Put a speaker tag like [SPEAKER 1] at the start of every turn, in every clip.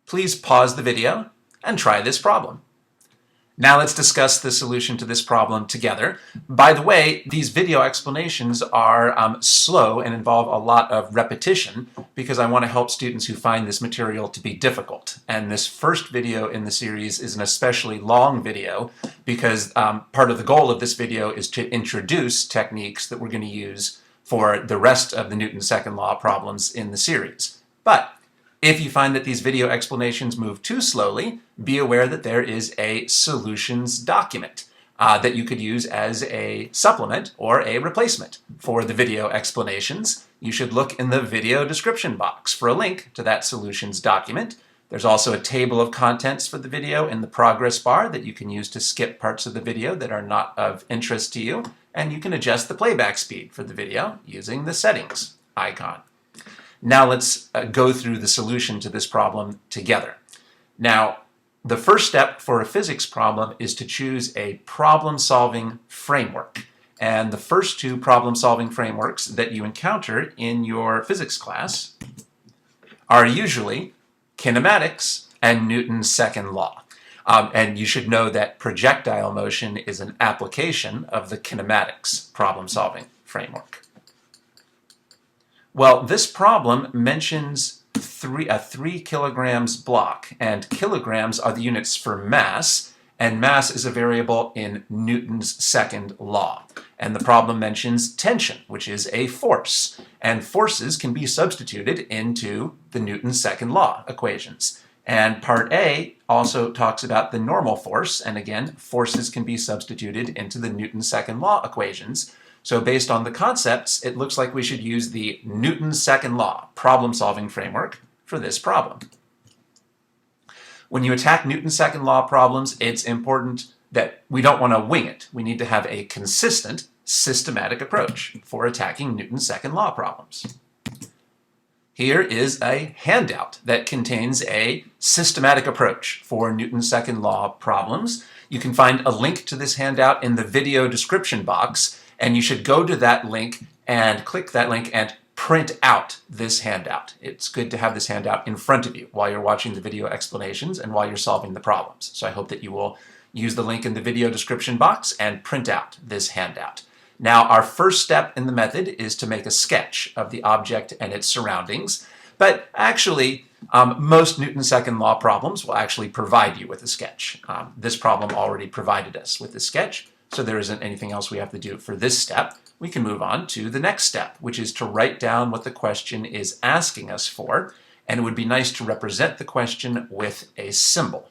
[SPEAKER 1] Please pause the video and try this problem. Now let's discuss the solution to this problem together. By the way, these video explanations are slow and involve a lot of repetition because I want to help students who find this material to be difficult. And this first video in the series is an especially long video because part of the goal of this video is to introduce techniques that we're going to use for the rest of the Newton's second law problems in the series. But if you find that these video explanations move too slowly, be aware that there is a solutions document that you could use as a supplement or a replacement for the video explanations. You should look in the video description box for a link to that solutions document. There's also a table of contents for the video in the progress bar that you can use to skip parts of the video that are not of interest to you, and you can adjust the playback speed for the video using the settings icon. Now let's go through the solution to this problem together. Now, the first step for a physics problem is to choose a problem-solving framework. And the first two problem-solving frameworks that you encounter in your physics class are usually kinematics and Newton's second law. And you should know that projectile motion is an application of the kinematics problem-solving framework. Well, this problem mentions a 3 kilograms block, and kilograms are the units for mass, and mass is a variable in Newton's second law. And the problem mentions tension, which is a force, and forces can be substituted into the Newton's second law equations. And part A also talks about the normal force, and again, forces can be substituted into the Newton's second law equations. So based on the concepts, it looks like we should use the Newton's second law problem-solving framework for this problem. When you attack Newton's second law problems, it's important that we don't want to wing it. We need to have a consistent, systematic approach for attacking Newton's second law problems. Here is a handout that contains a systematic approach for Newton's second law problems. You can find a link to this handout in the video description box, and you should go to that link and click that link and print out this handout. It's good to have this handout in front of you while you're watching the video explanations and while you're solving the problems. So I hope that you will use the link in the video description box and print out this handout. Now, our first step in the method is to make a sketch of the object and its surroundings. But actually, most Newton's second law problems will actually provide you with a sketch. This problem already provided us with a sketch, so there isn't anything else we have to do for this step. We can move on to the next step, which is to write down what the question is asking us for, and it would be nice to represent the question with a symbol.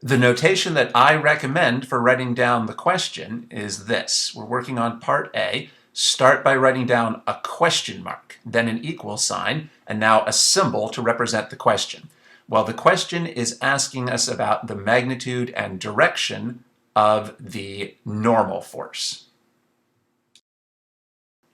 [SPEAKER 1] The notation that I recommend for writing down the question is this. We're working on part A. Start by writing down a question mark, then an equal sign, and now a symbol to represent the question. Well, the question is asking us about the magnitude and direction of the normal force.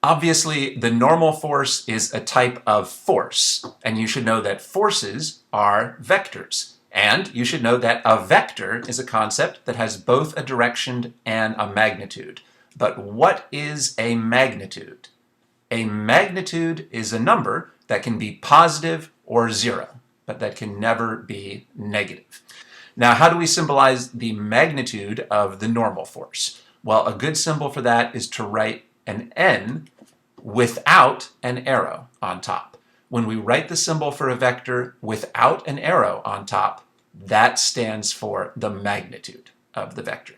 [SPEAKER 1] Obviously, the normal force is a type of force, and you should know that forces are vectors. And you should know that a vector is a concept that has both a direction and a magnitude. But what is a magnitude? A magnitude is a number that can be positive or zero, but that can never be negative. Now, how do we symbolize the magnitude of the normal force? Well, a good symbol for that is to write an N without an arrow on top. When we write the symbol for a vector without an arrow on top, that stands for the magnitude of the vector.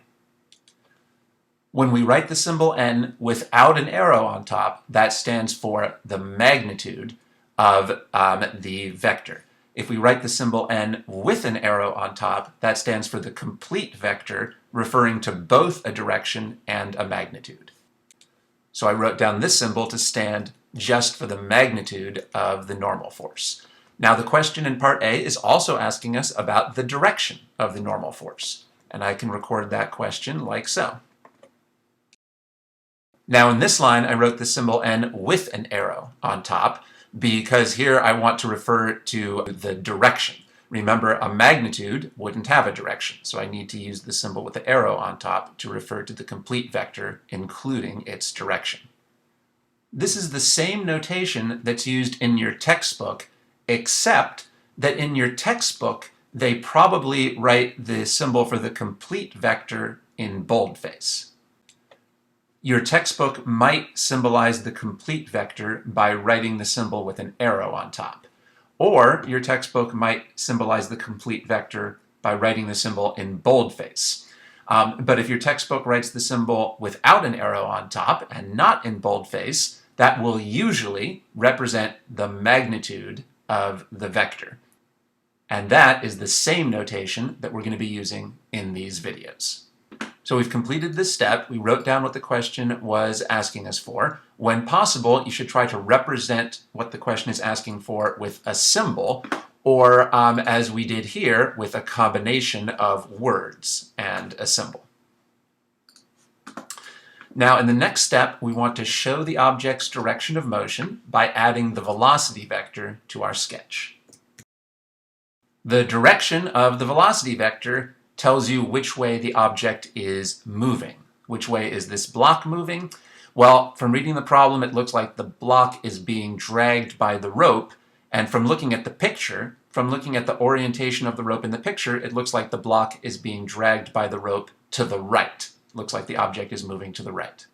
[SPEAKER 1] When we write the symbol N without an arrow on top, that stands for the magnitude of the vector. If we write the symbol N with an arrow on top, that stands for the complete vector, referring to both a direction and a magnitude. So I wrote down this symbol to stand just for the magnitude of the normal force. Now the question in part A is also asking us about the direction of the normal force, and I can record that question like so. Now in this line I wrote the symbol N with an arrow on top because here I want to refer to the direction. Remember, a magnitude wouldn't have a direction, so I need to use the symbol with the arrow on top to refer to the complete vector, including its direction. This is the same notation that's used in your textbook, except that in your textbook, they probably write the symbol for the complete vector in boldface. Your textbook might symbolize the complete vector by writing the symbol with an arrow on top. Or your textbook might symbolize the complete vector by writing the symbol in boldface. But if your textbook writes the symbol without an arrow on top and not in boldface, that will usually represent the magnitude of the vector. And that is the same notation that we're going to be using in these videos. So we've completed this step. We wrote down what the question was asking us for. When possible, you should try to represent what the question is asking for with a symbol, or as we did here, with a combination of words and a symbol. Now, in the next step, we want to show the object's direction of motion by adding the velocity vector to our sketch. The direction of the velocity vector tells you which way the object is moving. Which way is this block moving? Well, from reading the problem, it looks like the block is being dragged by the rope, and from looking at the picture, from looking at the orientation of the rope in the picture, it looks like the block is being dragged by the rope to the right. It looks like the object is moving to the right.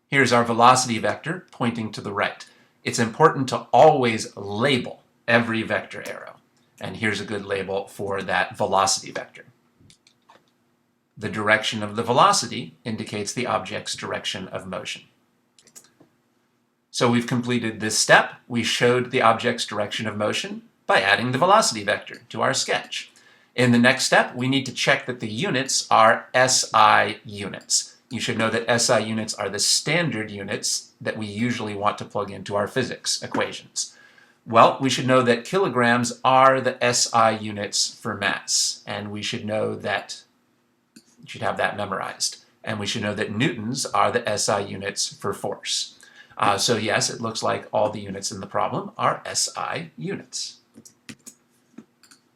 [SPEAKER 1] Here's our velocity vector pointing to the right. It's important to always label every vector arrow. And here's a good label for that velocity vector. The direction of the velocity indicates the object's direction of motion. So we've completed this step. We showed the object's direction of motion by adding the velocity vector to our sketch. In the next step, we need to check that the units are SI units. You should know that SI units are the standard units that we usually want to plug into our physics equations. Well, we should know that kilograms are the SI units for mass, and we should know that, you should have that memorized. And we should know that newtons are the SI units for force. So yes, it looks like all the units in the problem are SI units.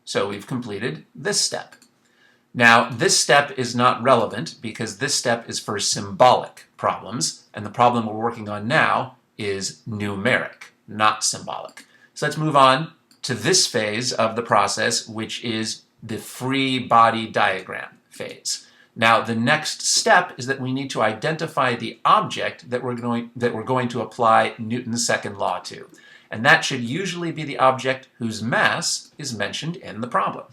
[SPEAKER 1] So we've completed this step. Now, this step is not relevant because this step is for symbolic problems, and the problem we're working on now is numeric, not symbolic. So let's move on to this phase of the process, which is the free body diagram phase. Now, the next step is that we need to identify the object that we're going to apply Newton's second law to. And that should usually be the object whose mass is mentioned in the problem.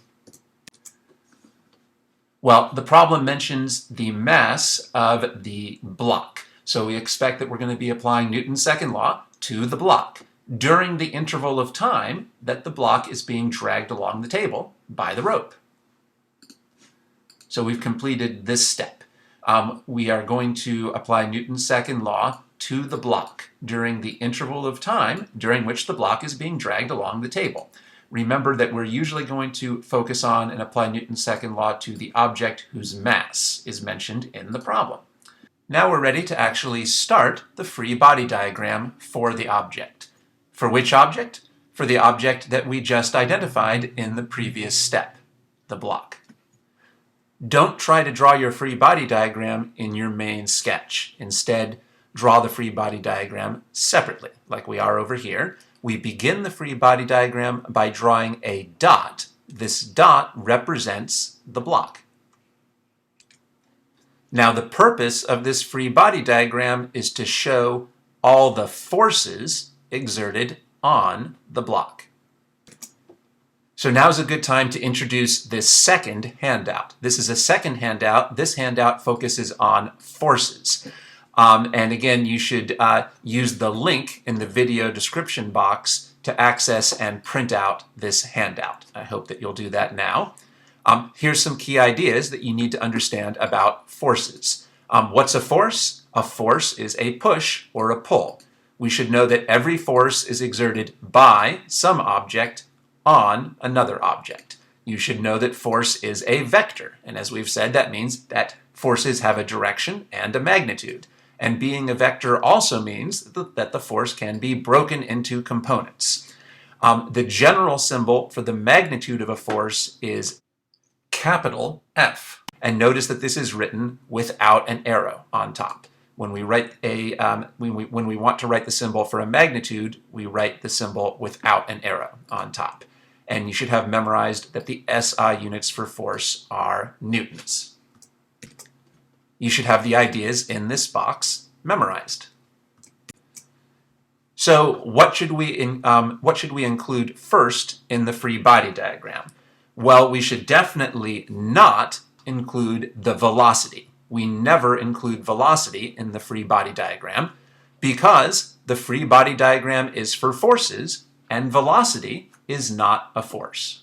[SPEAKER 1] Well, the problem mentions the mass of the block. So we expect that we're going to be applying Newton's second law to the block during the interval of time that the block is being dragged along the table by the rope. So we've completed this step. We are going to apply Newton's second law to the block during the interval of time during which the block is being dragged along the table. Remember that we're usually going to focus on and apply Newton's second law to the object whose mass is mentioned in the problem. Now we're ready to actually start the free body diagram for the object. For which object? For the object that we just identified in the previous step, the block. Don't try to draw your free body diagram in your main sketch. Instead, draw the free body diagram separately, like we are over here. We begin the free body diagram by drawing a dot. This dot represents the block. Now, the purpose of this free body diagram is to show all the forces exerted on the block. So now's a good time to introduce this second handout. This is a second handout. This handout focuses on forces. And again, you should use the link in the video description box to access and print out this handout. I hope that you'll do that now. Here's some key ideas that you need to understand about forces. What's a force? A force is a push or a pull. We should know that every force is exerted by some object on another object. You should know that force is a vector, and as we've said, that means that forces have a direction and a magnitude. And being a vector also means that the force can be broken into components. The general symbol for the magnitude of a force is capital F. And notice that this is written without an arrow on top. When we write when we want to write the symbol for a magnitude, we write the symbol without an arrow on top. and you should have memorized that the SI units for force are newtons. You should have the ideas in this box memorized. So what should we include first in the free body diagram? Well, we should definitely not include the velocity. We never include velocity in the free body diagram because the free body diagram is for forces and velocity is not a force.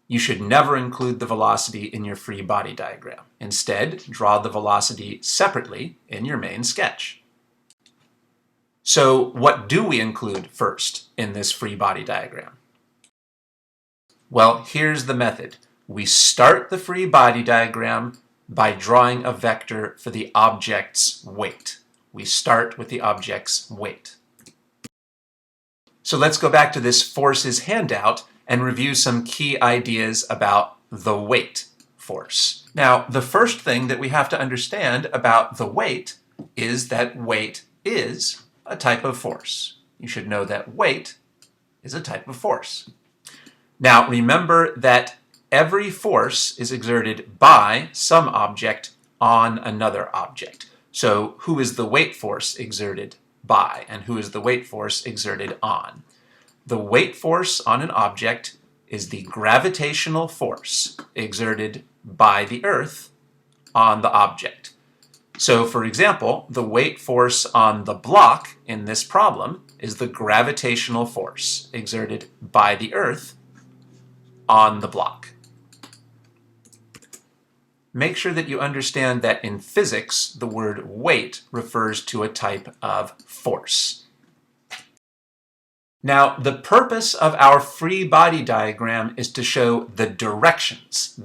[SPEAKER 1] You should never include the velocity in your free body diagram. Instead, draw the velocity separately in your main sketch. So what do we include first in this free body diagram? Well, here's the method. We start the free body diagram by drawing a vector for the object's weight. We start with the object's weight. So let's go back to this forces handout and review some key ideas about the weight force. Now, the first thing that we have to understand about the weight is that weight is a type of force. You should know that weight is a type of force. Now, remember that every force is exerted by some object on another object. So who is the weight force exerted by, and who is the weight force exerted on? The weight force on an object is the gravitational force exerted by the Earth on the object. So, for example, the weight force on the block in this problem is the gravitational force exerted by the Earth on the block. Make sure that you understand that in physics, the word weight refers to a type of force. Now, the purpose of our free body diagram is to show the directions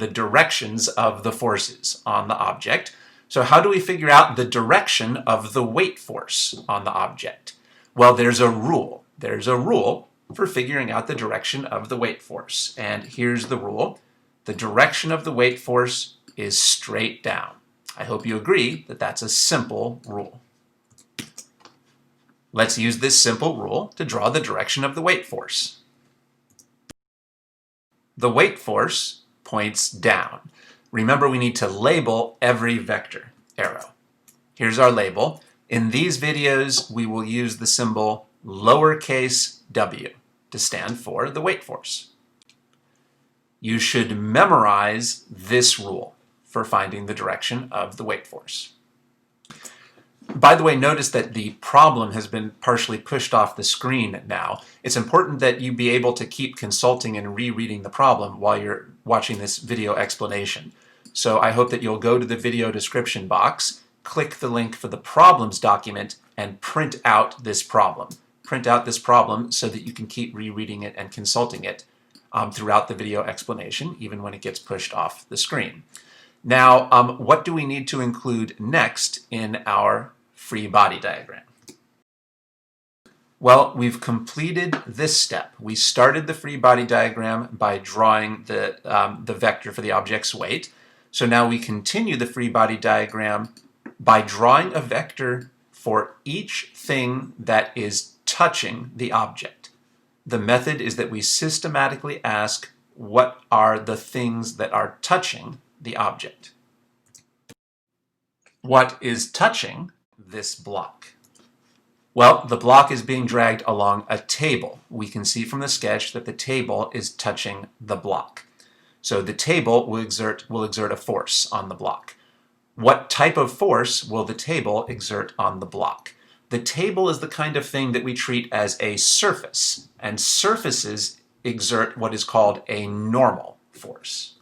[SPEAKER 1] of the forces on the object. So how do we figure out the direction of the weight force on the object? Well, there's a rule. There's a rule for figuring out the direction of the weight force. And here's the rule. The direction of the weight force is straight down. I hope you agree that that's a simple rule. Let's use this simple rule to draw the direction of the weight force. The weight force points down. Remember, we need to label every vector arrow. Here's our label. In these videos, we will use the symbol lowercase w to stand for the weight force. You should memorize this rule for finding the direction of the weight force. By the way, notice that the problem has been partially pushed off the screen now. It's important that you be able to keep consulting and rereading the problem while you're watching this video explanation. So I hope that you'll go to the video description box, click the link for the problems document, and print out this problem. Print out this problem so that you can keep rereading it and consulting it throughout the video explanation, even when it gets pushed off the screen. Now, what do we need to include next in our free body diagram? Well, we've completed this step. We started the free body diagram by drawing the vector for the object's weight. So now we continue the free body diagram by drawing a vector for each thing that is touching the object. The method is that we systematically ask, what are the things that are touching the object? What is touching this block? Well, the block is being dragged along a table. We can see from the sketch that the table is touching the block. So the table will exert a force on the block. What type of force will the table exert on the block? The table is the kind of thing that we treat as a surface, and surfaces exert what is called a normal force.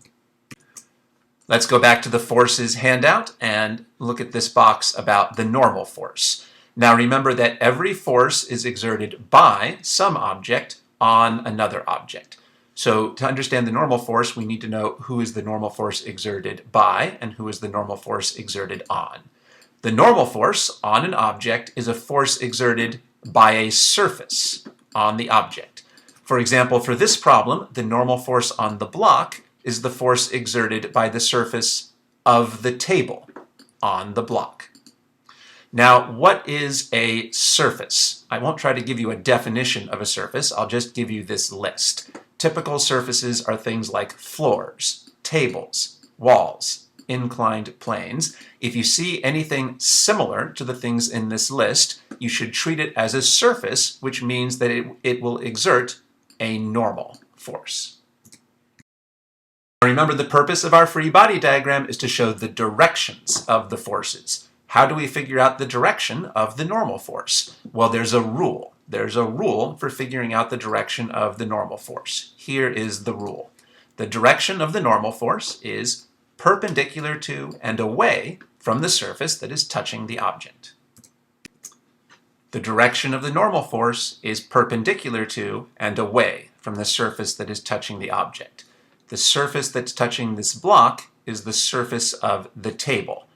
[SPEAKER 1] Let's go back to the forces handout and look at this box about the normal force. Now remember that every force is exerted by some object on another object. So to understand the normal force, we need to know who is the normal force exerted by and who is the normal force exerted on. The normal force on an object is a force exerted by a surface on the object. For example, for this problem, the normal force on the block is the force exerted by the surface of the table on the block. Now, what is a surface? I won't try to give you a definition of a surface, I'll just give you this list. Typical surfaces are things like floors, tables, walls, inclined planes. If you see anything similar to the things in this list, you should treat it as a surface, which means that it will exert a normal force. Remember, the purpose of our free body diagram is to show the directions of the forces. How do we figure out the direction of the normal force? Well, there's a rule. There's a rule for figuring out the direction of the normal force. Here is the rule. The direction of the normal force is perpendicular to and away from the surface that is touching the object. The direction of the normal force is perpendicular to and away from the surface that is touching the object. The surface that's touching this block is the surface of the table.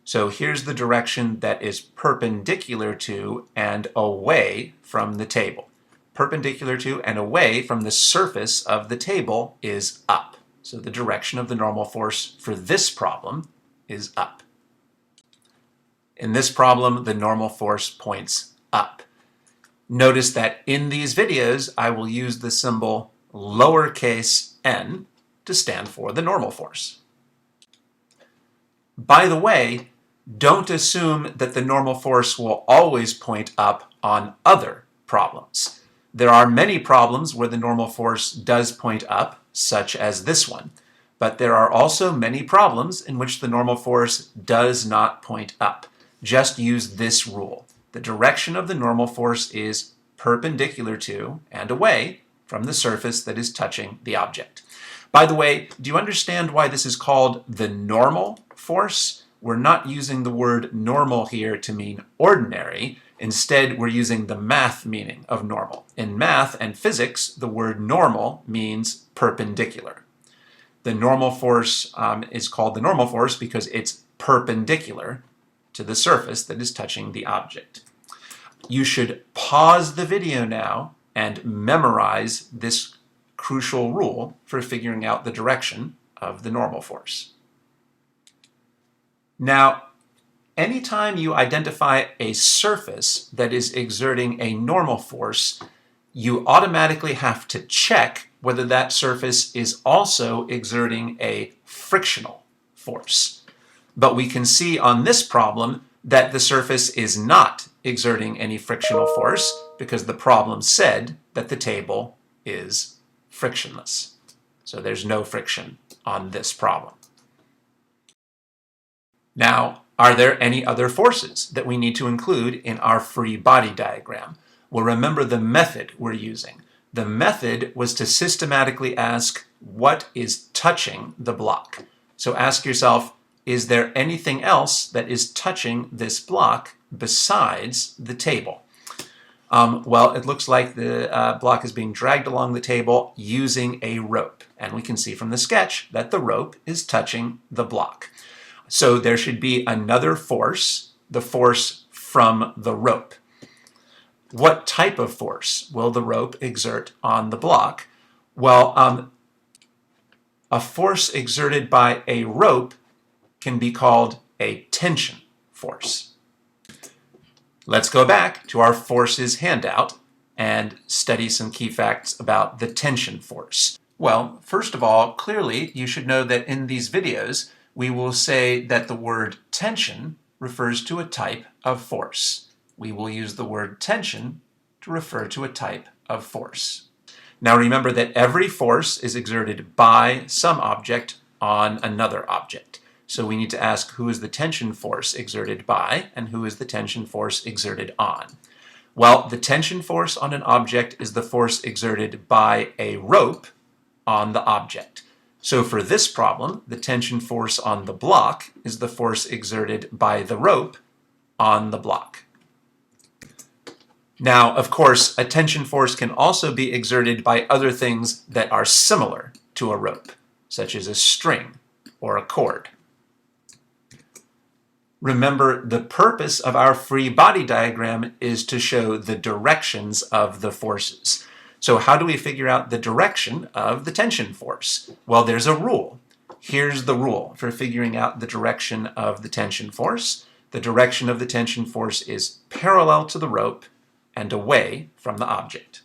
[SPEAKER 1] So here's the direction that is perpendicular to and away from the table. Perpendicular to and away from the surface of the table is up. So the direction of the normal force for this problem is up. In this problem, the normal force points up. Notice that in these videos, I will use the symbol lowercase n to stand for the normal force. By the way, don't assume that the normal force will always point up on other problems. There are many problems where the normal force does point up, such as this one, but there are also many problems in which the normal force does not point up. Just use this rule. The direction of the normal force is perpendicular to and away from the surface that is touching the object. By the way, do you understand why this is called the normal force? We're not using the word normal here to mean ordinary. Instead, we're using the math meaning of normal. In math and physics, the word normal means perpendicular. The normal force is called the normal force because it's perpendicular to the surface that is touching the object. You should pause the video now and memorize this crucial rule for figuring out the direction of the normal force. Now, anytime you identify a surface that is exerting a normal force, you automatically have to check whether that surface is also exerting a frictional force. But we can see on this problem that the surface is not exerting any frictional force because the problem said that the table is frictionless. So there's no friction on this problem. Now, are there any other forces that we need to include in our free body diagram? Well, remember the method we're using. The method was to systematically ask what is touching the block. So ask yourself, is there anything else that is touching this block besides the table? Well, it looks like the block is being dragged along the table using a rope. And we can see from the sketch that the rope is touching the block. So there should be another force, the force from the rope. What type of force will the rope exert on the block? Well, a force exerted by a rope can be called a tension force. Let's go back to our forces handout and study some key facts about the tension force. Well, first of all, clearly you should know that in these videos we will say that the word tension refers to a type of force. We will use the word tension to refer to a type of force. Now remember that every force is exerted by some object on another object. So we need to ask who is the tension force exerted by and who is the tension force exerted on. Well, the tension force on an object is the force exerted by a rope on the object. So for this problem, the tension force on the block is the force exerted by the rope on the block. Now, of course, a tension force can also be exerted by other things that are similar to a rope, such as a string or a cord. Remember, the purpose of our free body diagram is to show the directions of the forces. So how do we figure out the direction of the tension force? Well, there's a rule. Here's the rule for figuring out the direction of the tension force. the direction of the tension force is parallel to the rope and away from the object.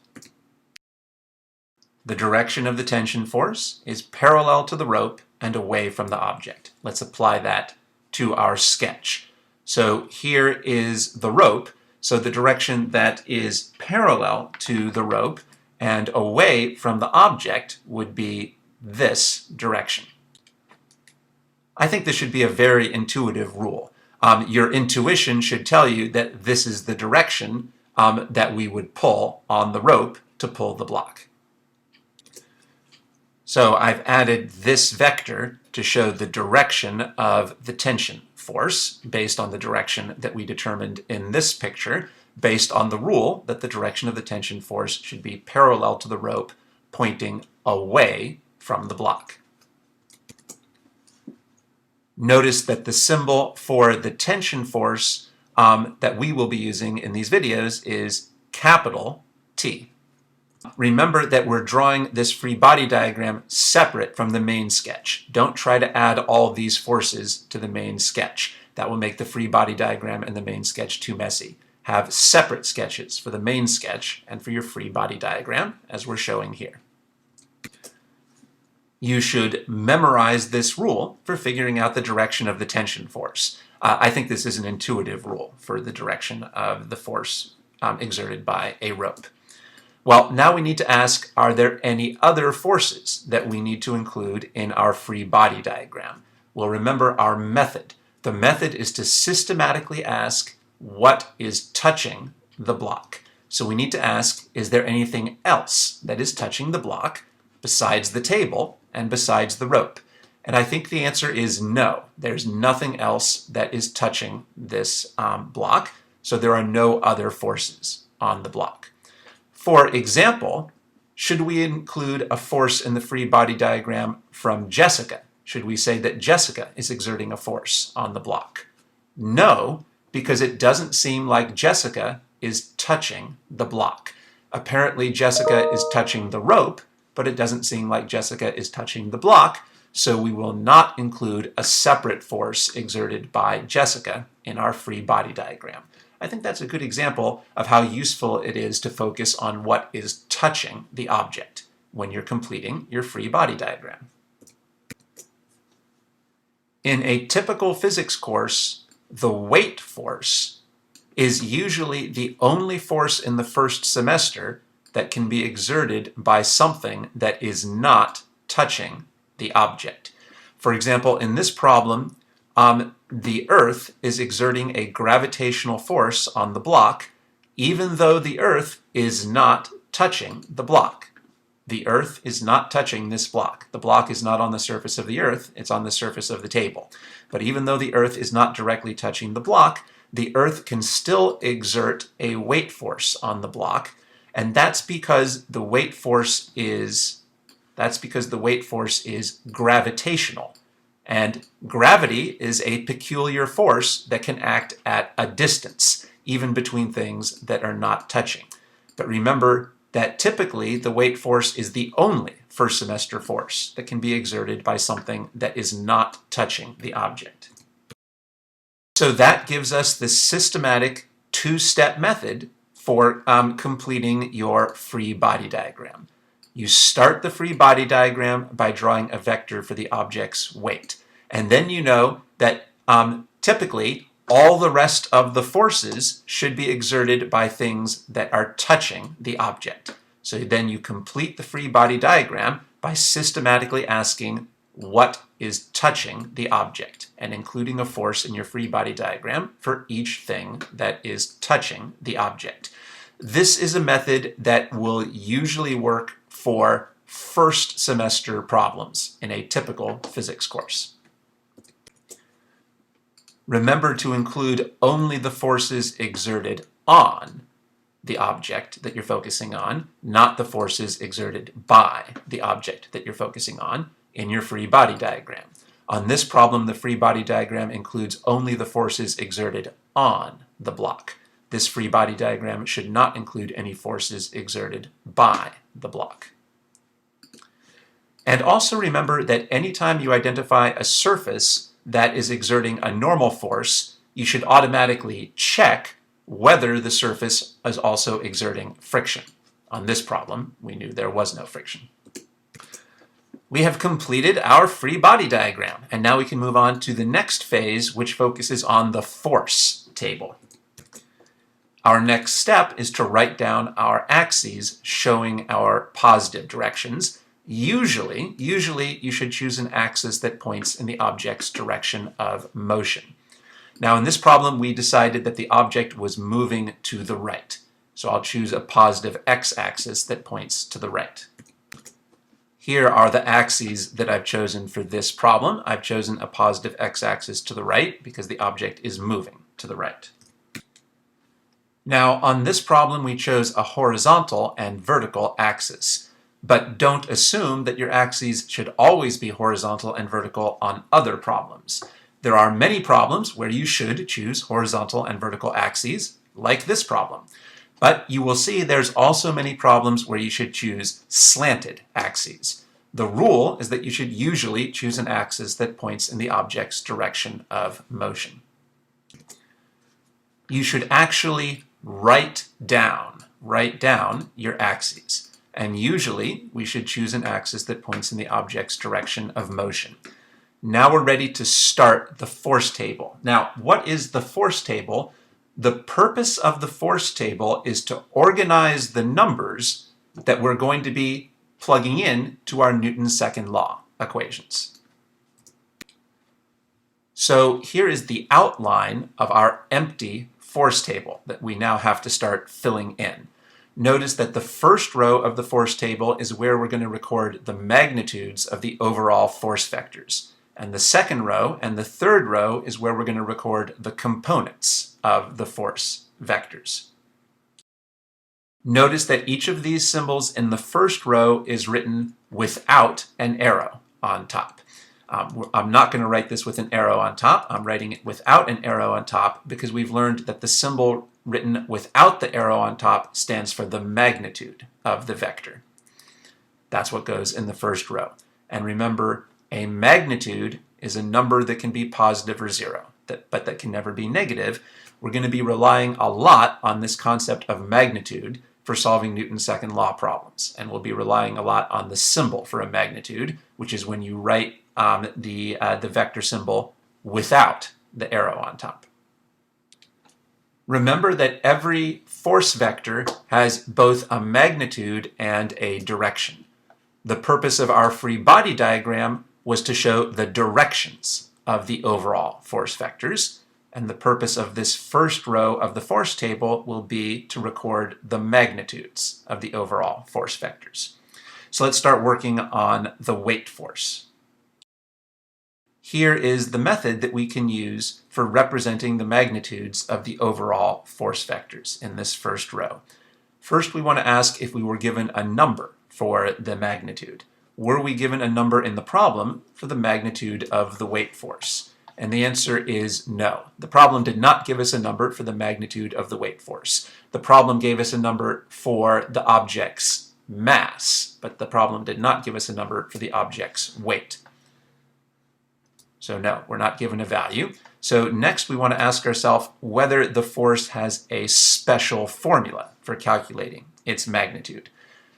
[SPEAKER 1] The direction of the tension force is parallel to the rope and away from the object. Let's apply that to our sketch. So here is the rope, so the direction that is parallel to the rope and away from the object would be this direction. I think this should be a very intuitive rule. Your intuition should tell you that this is the direction that we would pull on the rope to pull the block. So I've added this vector to show the direction of the tension force based on the direction that we determined in this picture, based on the rule that the direction of the tension force should be parallel to the rope pointing away from the block. Notice that the symbol for the tension force that we will be using in these videos is capital T. Remember that we're drawing this free body diagram separate from the main sketch. Don't try to add all these forces to the main sketch. That will make the free body diagram and the main sketch too messy. Have separate sketches for the main sketch and for your free body diagram, as we're showing here. You should memorize this rule for figuring out the direction of the tension force. I think this is an intuitive rule for the direction of the force exerted by a rope. Well, now we need to ask, are there any other forces that we need to include in our free body diagram? Well, remember our method. The method is to systematically ask what is touching the block. So we need to ask, is there anything else that is touching the block besides the table and besides the rope? And I think the answer is no. There's nothing else that is touching this block, so there are no other forces on the block. For example, should we include a force in the free body diagram from Jessica? Should we say that Jessica is exerting a force on the block? No, because it doesn't seem like Jessica is touching the block. Apparently Jessica is touching the rope, but it doesn't seem like Jessica is touching the block, so we will not include a separate force exerted by Jessica in our free body diagram. I think that's a good example of how useful it is to focus on what is touching the object when you're completing your free body diagram. In a typical physics course, the weight force is usually the only force in the first semester that can be exerted by something that is not touching the object. For example, in this problem, the Earth is exerting a gravitational force on the block, even though the Earth is not touching the block. The Earth is not touching this block. The block is not on the surface of the Earth, it's on the surface of the table. But even though the Earth is not directly touching the block, the Earth can still exert a weight force on the block, and that's because the weight force is gravitational. And gravity is a peculiar force that can act at a distance, even between things that are not touching. But remember that typically the weight force is the only first semester force that can be exerted by something that is not touching the object. So that gives us the systematic two-step method for completing your free body diagram. You start the free body diagram by drawing a vector for the object's weight. And then you know that typically all the rest of the forces should be exerted by things that are touching the object. So then you complete the free body diagram by systematically asking what is touching the object and including a force in your free body diagram for each thing that is touching the object. This is a method that will usually work for first semester problems in a typical physics course. Remember to include only the forces exerted on the object that you're focusing on, not the forces exerted by the object that you're focusing on in your free body diagram. On this problem, the free body diagram includes only the forces exerted on the block. This free body diagram should not include any forces exerted by the block. And also remember that anytime you identify a surface that is exerting a normal force, you should automatically check whether the surface is also exerting friction. On this problem, we knew there was no friction. We have completed our free body diagram, and now we can move on to the next phase, which focuses on the force table. Our next step is to write down our axes showing our positive directions. Usually you should choose an axis that points in the object's direction of motion. Now in this problem, we decided that the object was moving to the right. So I'll choose a positive x-axis that points to the right. Here are the axes that I've chosen for this problem. I've chosen a positive x-axis to the right because the object is moving to the right. Now on this problem, we chose a horizontal and vertical axis. But don't assume that your axes should always be horizontal and vertical on other problems. There are many problems where you should choose horizontal and vertical axes, like this problem. But you will see there's also many problems where you should choose slanted axes. The rule is that you should usually choose an axis that points in the object's direction of motion. You should actually write down your axes. And usually we should choose an axis that points in the object's direction of motion. Now we're ready to start the force table. Now, what is the force table? The purpose of the force table is to organize the numbers that we're going to be plugging in to our Newton's second law equations. So here is the outline of our empty force table that we now have to start filling in. Notice that the first row of the force table is where we're going to record the magnitudes of the overall force vectors. And the second row and the third row is where we're going to record the components of the force vectors. Notice that each of these symbols in the first row is written without an arrow on top. I'm not going to write this with an arrow on top. I'm writing it without an arrow on top because we've learned that the symbol written without the arrow on top stands for the magnitude of the vector. That's what goes in the first row. And remember, a magnitude is a number that can be positive or zero, but that can never be negative. We're going to be relying a lot on this concept of magnitude for solving Newton's second law problems. And we'll be relying a lot on the symbol for a magnitude, which is when you write the vector symbol without the arrow on top. Remember that every force vector has both a magnitude and a direction. The purpose of our free body diagram was to show the directions of the overall force vectors, and the purpose of this first row of the force table will be to record the magnitudes of the overall force vectors. So let's start working on the weight force. Here is the method that we can use for representing the magnitudes of the overall force vectors in this first row. First, we want to ask if we were given a number for the magnitude. Were we given a number in the problem for the magnitude of the weight force? And the answer is no. The problem did not give us a number for the magnitude of the weight force. The problem gave us a number for the object's mass, but the problem did not give us a number for the object's weight. So no, we're not given a value. So next we want to ask ourselves whether the force has a special formula for calculating its magnitude.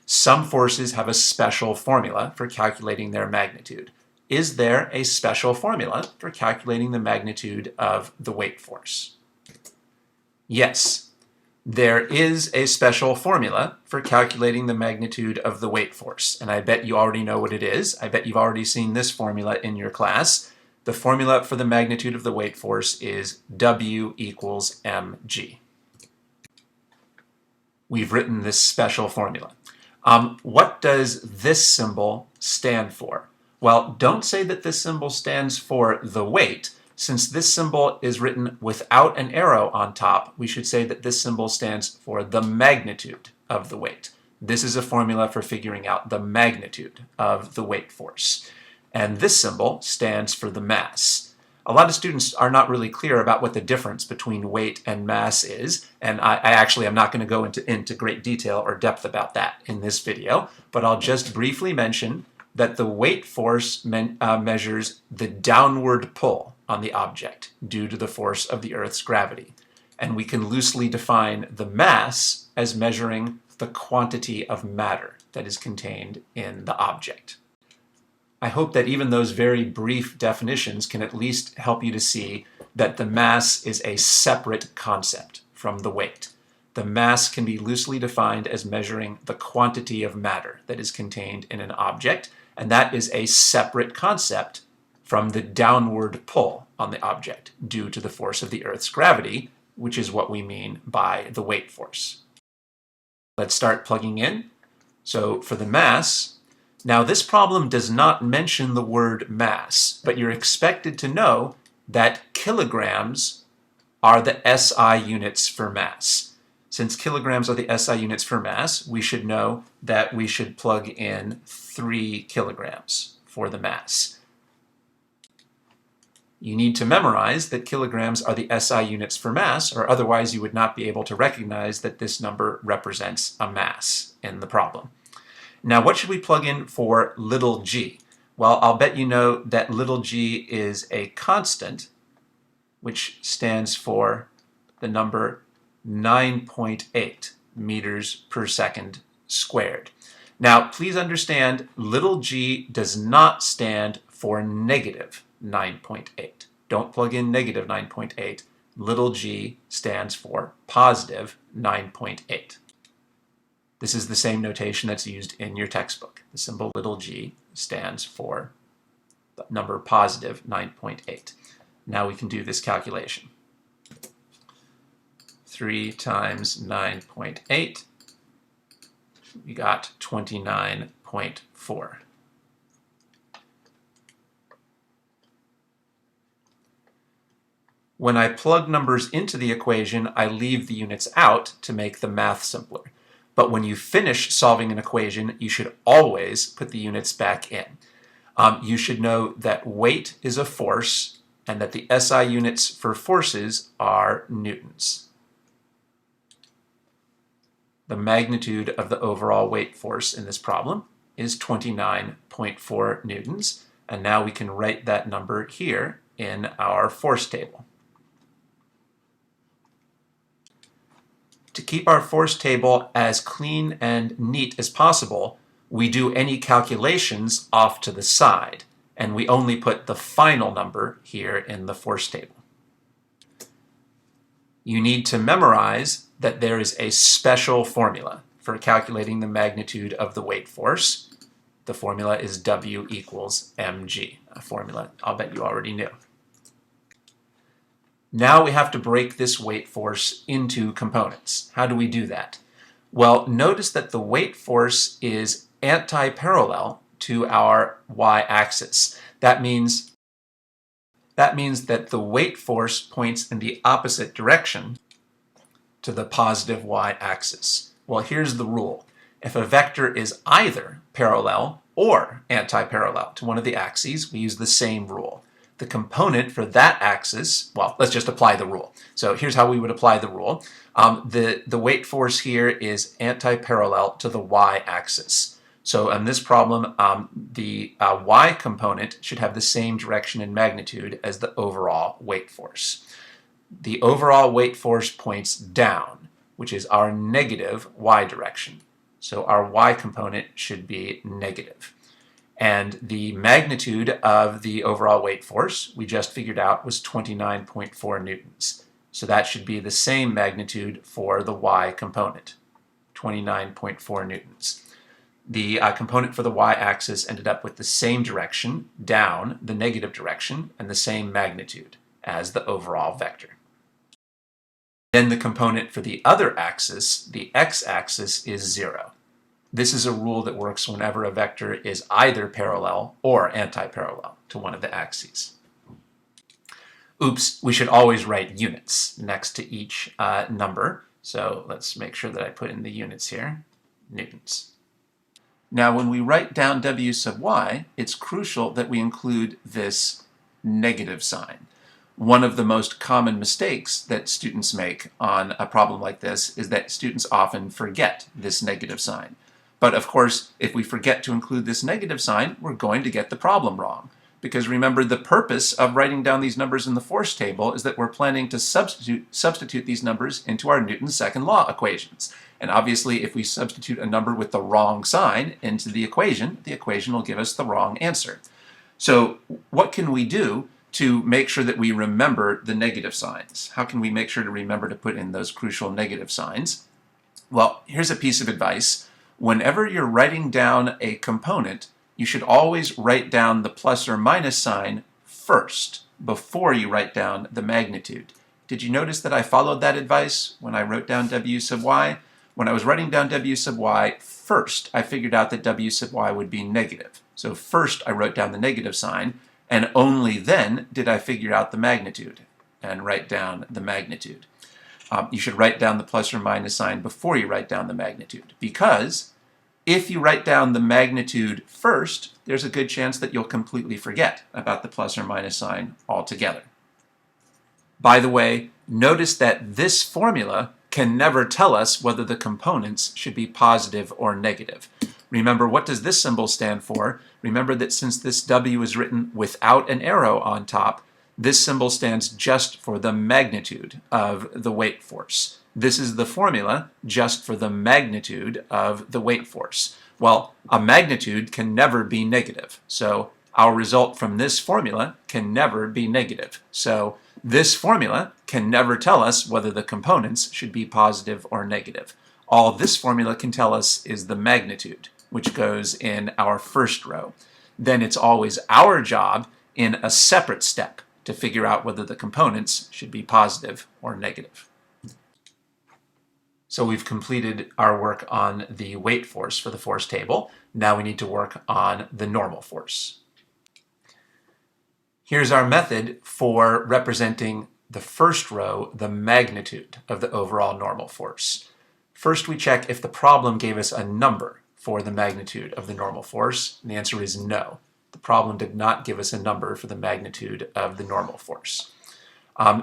[SPEAKER 1] Some forces have a special formula for calculating their magnitude. Is there a special formula for calculating the magnitude of the weight force? Yes, there is a special formula for calculating the magnitude of the weight force. And I bet you already know what it is. I bet you've already seen this formula in your class. The formula for the magnitude of the weight force is W equals mg. We've written this special formula. What does this symbol stand for? Well, don't say that this symbol stands for the weight. Since this symbol is written without an arrow on top, we should say that this symbol stands for the magnitude of the weight. This is a formula for figuring out the magnitude of the weight force. And this symbol stands for the mass. A lot of students are not really clear about what the difference between weight and mass is, and I actually am not going to go into great detail or depth about that in this video, but I'll just briefly mention that the weight force measures the downward pull on the object due to the force of the Earth's gravity. And we can loosely define the mass as measuring the quantity of matter that is contained in the object. I hope that even those very brief definitions can at least help you to see that the mass is a separate concept from the weight. The mass can be loosely defined as measuring the quantity of matter that is contained in an object, and that is a separate concept from the downward pull on the object due to the force of the Earth's gravity, which is what we mean by the weight force. Let's start plugging in. So for the mass, now this problem does not mention the word mass, but you're expected to know that kilograms are the SI units for mass. Since kilograms are the SI units for mass, we should know that we should plug in 3 kilograms for the mass. You need to memorize that kilograms are the SI units for mass, or otherwise you would not be able to recognize that this number represents a mass in the problem. Now, what should we plug in for little g? Well, I'll bet you know that little g is a constant, which stands for the number 9.8 meters per second squared. Now, please understand, little g does not stand for negative 9.8. Don't plug in negative 9.8. Little g stands for positive 9.8. This is the same notation that's used in your textbook. The symbol little g stands for the number positive 9.8. Now we can do this calculation. 3 times 9.8, we got 29.4. When I plug numbers into the equation, I leave the units out to make the math simpler. But when you finish solving an equation, you should always put the units back in. You should know that weight is a force and that the SI units for forces are newtons. The magnitude of the overall weight force in this problem is 29.4 newtons, and now we can write that number here in our force table. To keep our force table as clean and neat as possible, we do any calculations off to the side, and we only put the final number here in the force table. You need to memorize that there is a special formula for calculating the magnitude of the weight force. The formula is W equals mg, a formula I'll bet you already knew. Now we have to break this weight force into components. How do we do that? Well, notice that the weight force is anti-parallel to our y-axis. That means that the weight force points in the opposite direction to the positive y-axis. Well, here's the rule. If a vector is either parallel or anti-parallel to one of the axes, we use the same rule. The component for that axis, well, let's just apply the rule. So here's how we would apply the rule. The weight force here is anti-parallel to the y-axis. So in this problem, the y component should have the same direction and magnitude as the overall weight force. The overall weight force points down, which is our negative y direction. So our y component should be negative. And the magnitude of the overall weight force we just figured out was 29.4 newtons. So that should be the same magnitude for the y component, 29.4 newtons. The component for the y-axis ended up with the same direction, down, the negative direction, and the same magnitude as the overall vector. Then the component for the other axis, the x-axis, is 0. This is a rule that works whenever a vector is either parallel or anti-parallel to one of the axes. Oops, we should always write units next to each number. So let's make sure that I put in the units here, newtons. Now when we write down W sub y, it's crucial that we include this negative sign. One of the most common mistakes that students make on a problem like this is that students often forget this negative sign. But of course, if we forget to include this negative sign, we're going to get the problem wrong. because remember, the purpose of writing down these numbers in the force table is that we're planning to substitute these numbers into our Newton's second law equations. And obviously, if we substitute a number with the wrong sign into the equation will give us the wrong answer. So what can we do to make sure that we remember the negative signs? How can we make sure to remember to put in those crucial negative signs? Well, here's a piece of advice. Whenever you're writing down a component, you should always write down the plus or minus sign first before you write down the magnitude. Did you notice that I followed that advice when I wrote down w sub y? When I was writing down w sub y, first I figured out that w sub y would be negative. So first I wrote down the negative sign, and only then did I figure out the magnitude and write down the magnitude. You should write down the plus or minus sign before you write down the magnitude, because if you write down the magnitude first, there's a good chance that you'll completely forget about the plus or minus sign altogether. By the way, notice that this formula can never tell us whether the components should be positive or negative. Remember, what does this symbol stand for? Remember that since this W is written without an arrow on top, this symbol stands just for the magnitude of the weight force. This is the formula just for the magnitude of the weight force. Well, a magnitude can never be negative. So our result from this formula can never be negative. So this formula can never tell us whether the components should be positive or negative. All this formula can tell us is the magnitude, which goes in our first row. Then it's always our job in a separate step to figure out whether the components should be positive or negative. So we've completed our work on the weight force for the force table. Now we need to work on the normal force. Here's our method for representing the first row, the magnitude of the overall normal force. First, we check if the problem gave us a number for the magnitude of the normal force, and the answer is no. The problem did not give us a number for the magnitude of the normal force.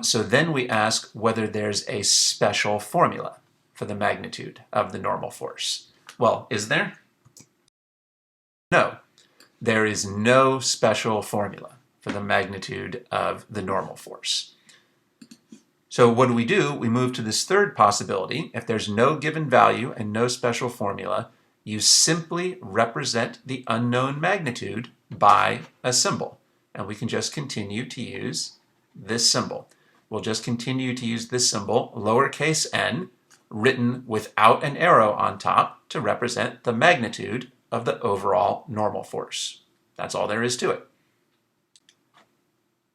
[SPEAKER 1] So then we ask whether there's a special formula for the magnitude of the normal force. Well, is there? No. There is no special formula for the magnitude of the normal force. So what do? We move to this third possibility. If there's no given value and no special formula, you simply represent the unknown magnitude by a symbol. And we can just continue to use this symbol. We'll just continue to use this symbol, lowercase n, written without an arrow on top to represent the magnitude of the overall normal force. That's all there is to it.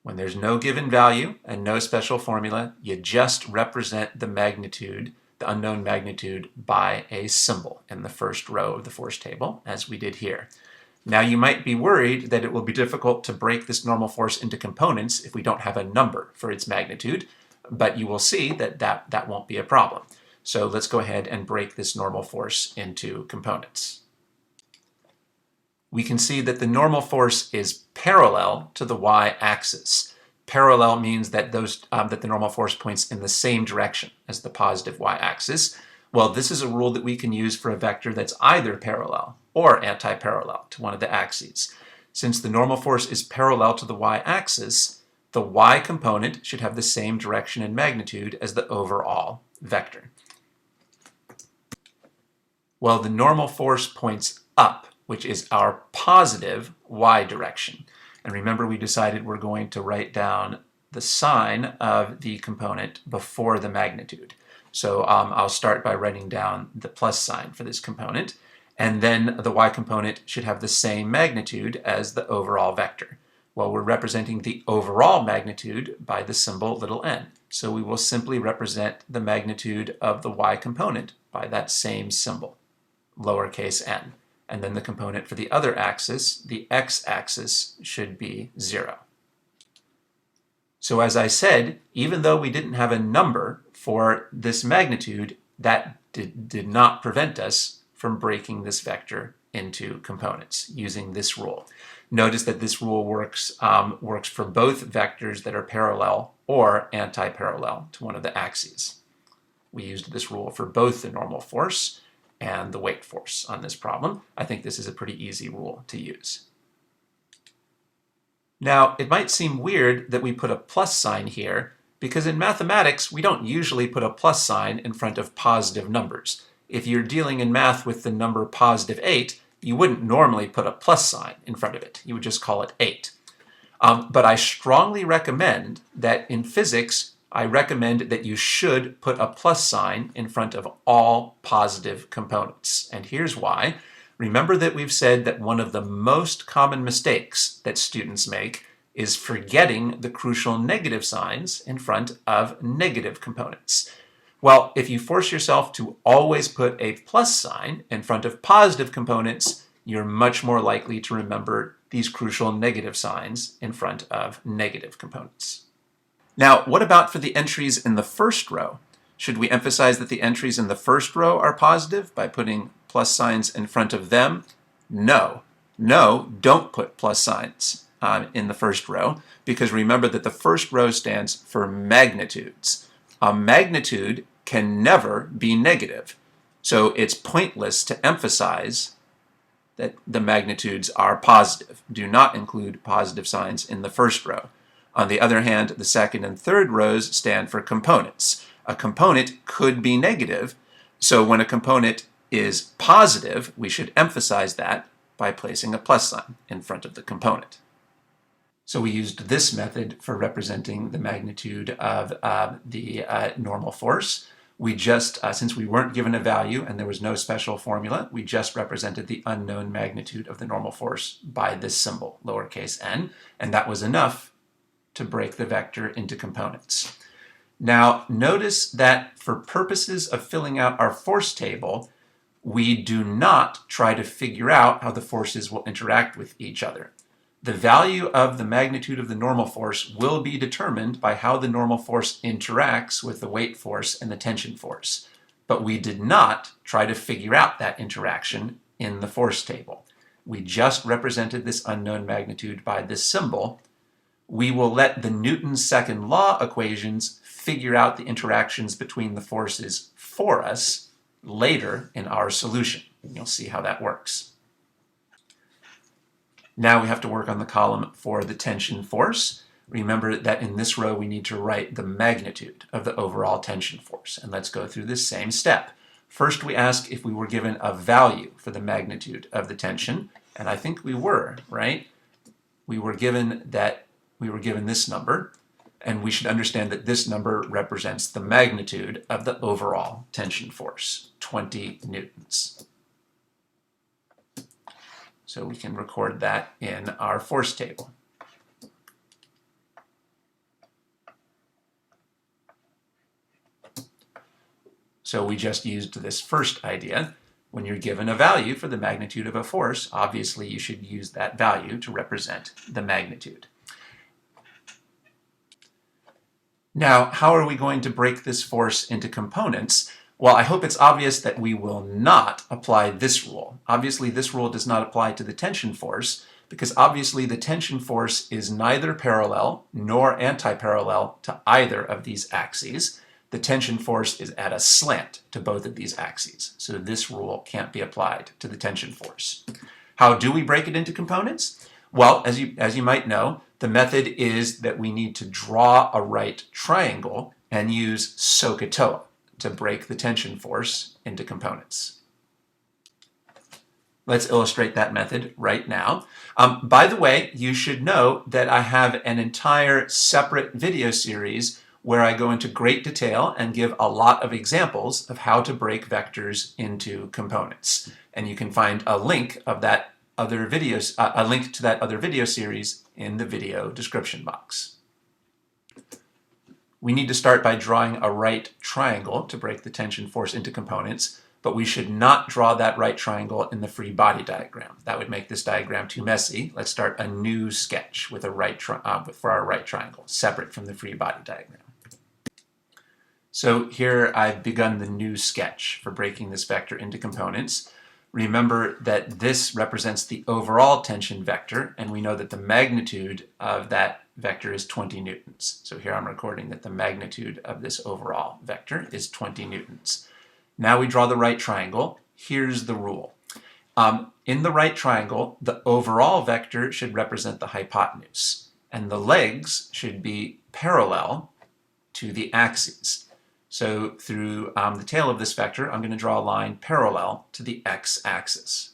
[SPEAKER 1] When there's no given value and no special formula, you just represent the magnitude, the unknown magnitude, by a symbol in the first row of the force table, as we did here. Now you might be worried that it will be difficult to break this normal force into components if we don't have a number for its magnitude, but you will see that that won't be a problem. So let's go ahead and break this normal force into components. We can see that the normal force is parallel to the y-axis. Parallel means that that the normal force points in the same direction as the positive y-axis. Well, this is a rule that we can use for a vector that's either parallel or anti-parallel to one of the axes. Since the normal force is parallel to the y-axis, the y component should have the same direction and magnitude as the overall vector. Well, the normal force points up, which is our positive y direction. And remember, we decided we're going to write down the sign of the component before the magnitude. So I'll start by writing down the plus sign for this component, and then the y component should have the same magnitude as the overall vector. Well, we're representing the overall magnitude by the symbol little n. So we will simply represent the magnitude of the y component by that same symbol, lowercase n. And then the component for the other axis, the x-axis, should be 0. So as I said, even though we didn't have a number for this magnitude, that did not prevent us from breaking this vector into components using this rule. Notice that this rule works for both vectors that are parallel or anti-parallel to one of the axes. We used this rule for both the normal force and the weight force on this problem. I think this is a pretty easy rule to use. Now, it might seem weird that we put a plus sign here, because in mathematics, we don't usually put a plus sign in front of positive numbers. If you're dealing in math with the number positive 8, you wouldn't normally put a plus sign in front of it. You would just call it 8. But I strongly recommend that in physics, I recommend that you should put a plus sign in front of all positive components. And here's why. Remember that we've said that one of the most common mistakes that students make is forgetting the crucial negative signs in front of negative components. Well, if you force yourself to always put a plus sign in front of positive components, you're much more likely to remember these crucial negative signs in front of negative components. Now, what about for the entries in the first row? Should we emphasize that the entries in the first row are positive by putting plus signs in front of them? No. No, don't put plus signs in the first row, because remember that the first row stands for magnitudes. A magnitude can never be negative, so it's pointless to emphasize that the magnitudes are positive. Do not include positive signs in the first row. On the other hand, the second and third rows stand for components. A component could be negative, so when a component is positive, we should emphasize that by placing a plus sign in front of the component. So we used this method for representing the magnitude of the normal force. We just, since we weren't given a value and there was no special formula, we just represented the unknown magnitude of the normal force by this symbol, lowercase n, and that was enough to break the vector into components. Now, notice that for purposes of filling out our force table, we do not try to figure out how the forces will interact with each other. The value of the magnitude of the normal force will be determined by how the normal force interacts with the weight force and the tension force. But we did not try to figure out that interaction in the force table. We just represented this unknown magnitude by this symbol. We will let the Newton's second law equations figure out the interactions between the forces for us later in our solution. You'll see how that works. Now we have to work on the column for the tension force. Remember that in this row we need to write the magnitude of the overall tension force. And let's go through this same step. First we ask if we were given a value for the magnitude of the tension. And I think we were, right? We were given this number. And we should understand that this number represents the magnitude of the overall tension force, 20 newtons. So we can record that in our force table. So we just used this first idea. When you're given a value for the magnitude of a force, obviously you should use that value to represent the magnitude. Now, how are we going to break this force into components? Well, I hope it's obvious that we will not apply this rule. Obviously, this rule does not apply to the tension force, because obviously the tension force is neither parallel nor anti-parallel to either of these axes. The tension force is at a slant to both of these axes, so this rule can't be applied to the tension force. How do we break it into components? Well, as you might know, the method is that we need to draw a right triangle and use SOHCAHTOA to break the tension force into components. Let's illustrate that method right now. By the way, you should know that I have an entire separate video series where I go into great detail and give a lot of examples of how to break vectors into components. And you can find a link of that other videos, a link to that other video series in the video description box. We need to start by drawing a right triangle to break the tension force into components, but we should not draw that right triangle in the free body diagram. That would make this diagram too messy. Let's start a new sketch with for our right triangle, separate from the free body diagram. So here I've begun the new sketch for breaking this vector into components. Remember that this represents the overall tension vector, and we know that the magnitude of that vector is 20 newtons. So here I'm recording that the magnitude of this overall vector is 20 newtons. Now we draw the right triangle. Here's the rule. In the right triangle, the overall vector should represent the hypotenuse. and the legs should be parallel to the axes. So through the tail of this vector, I'm going to draw a line parallel to the x-axis.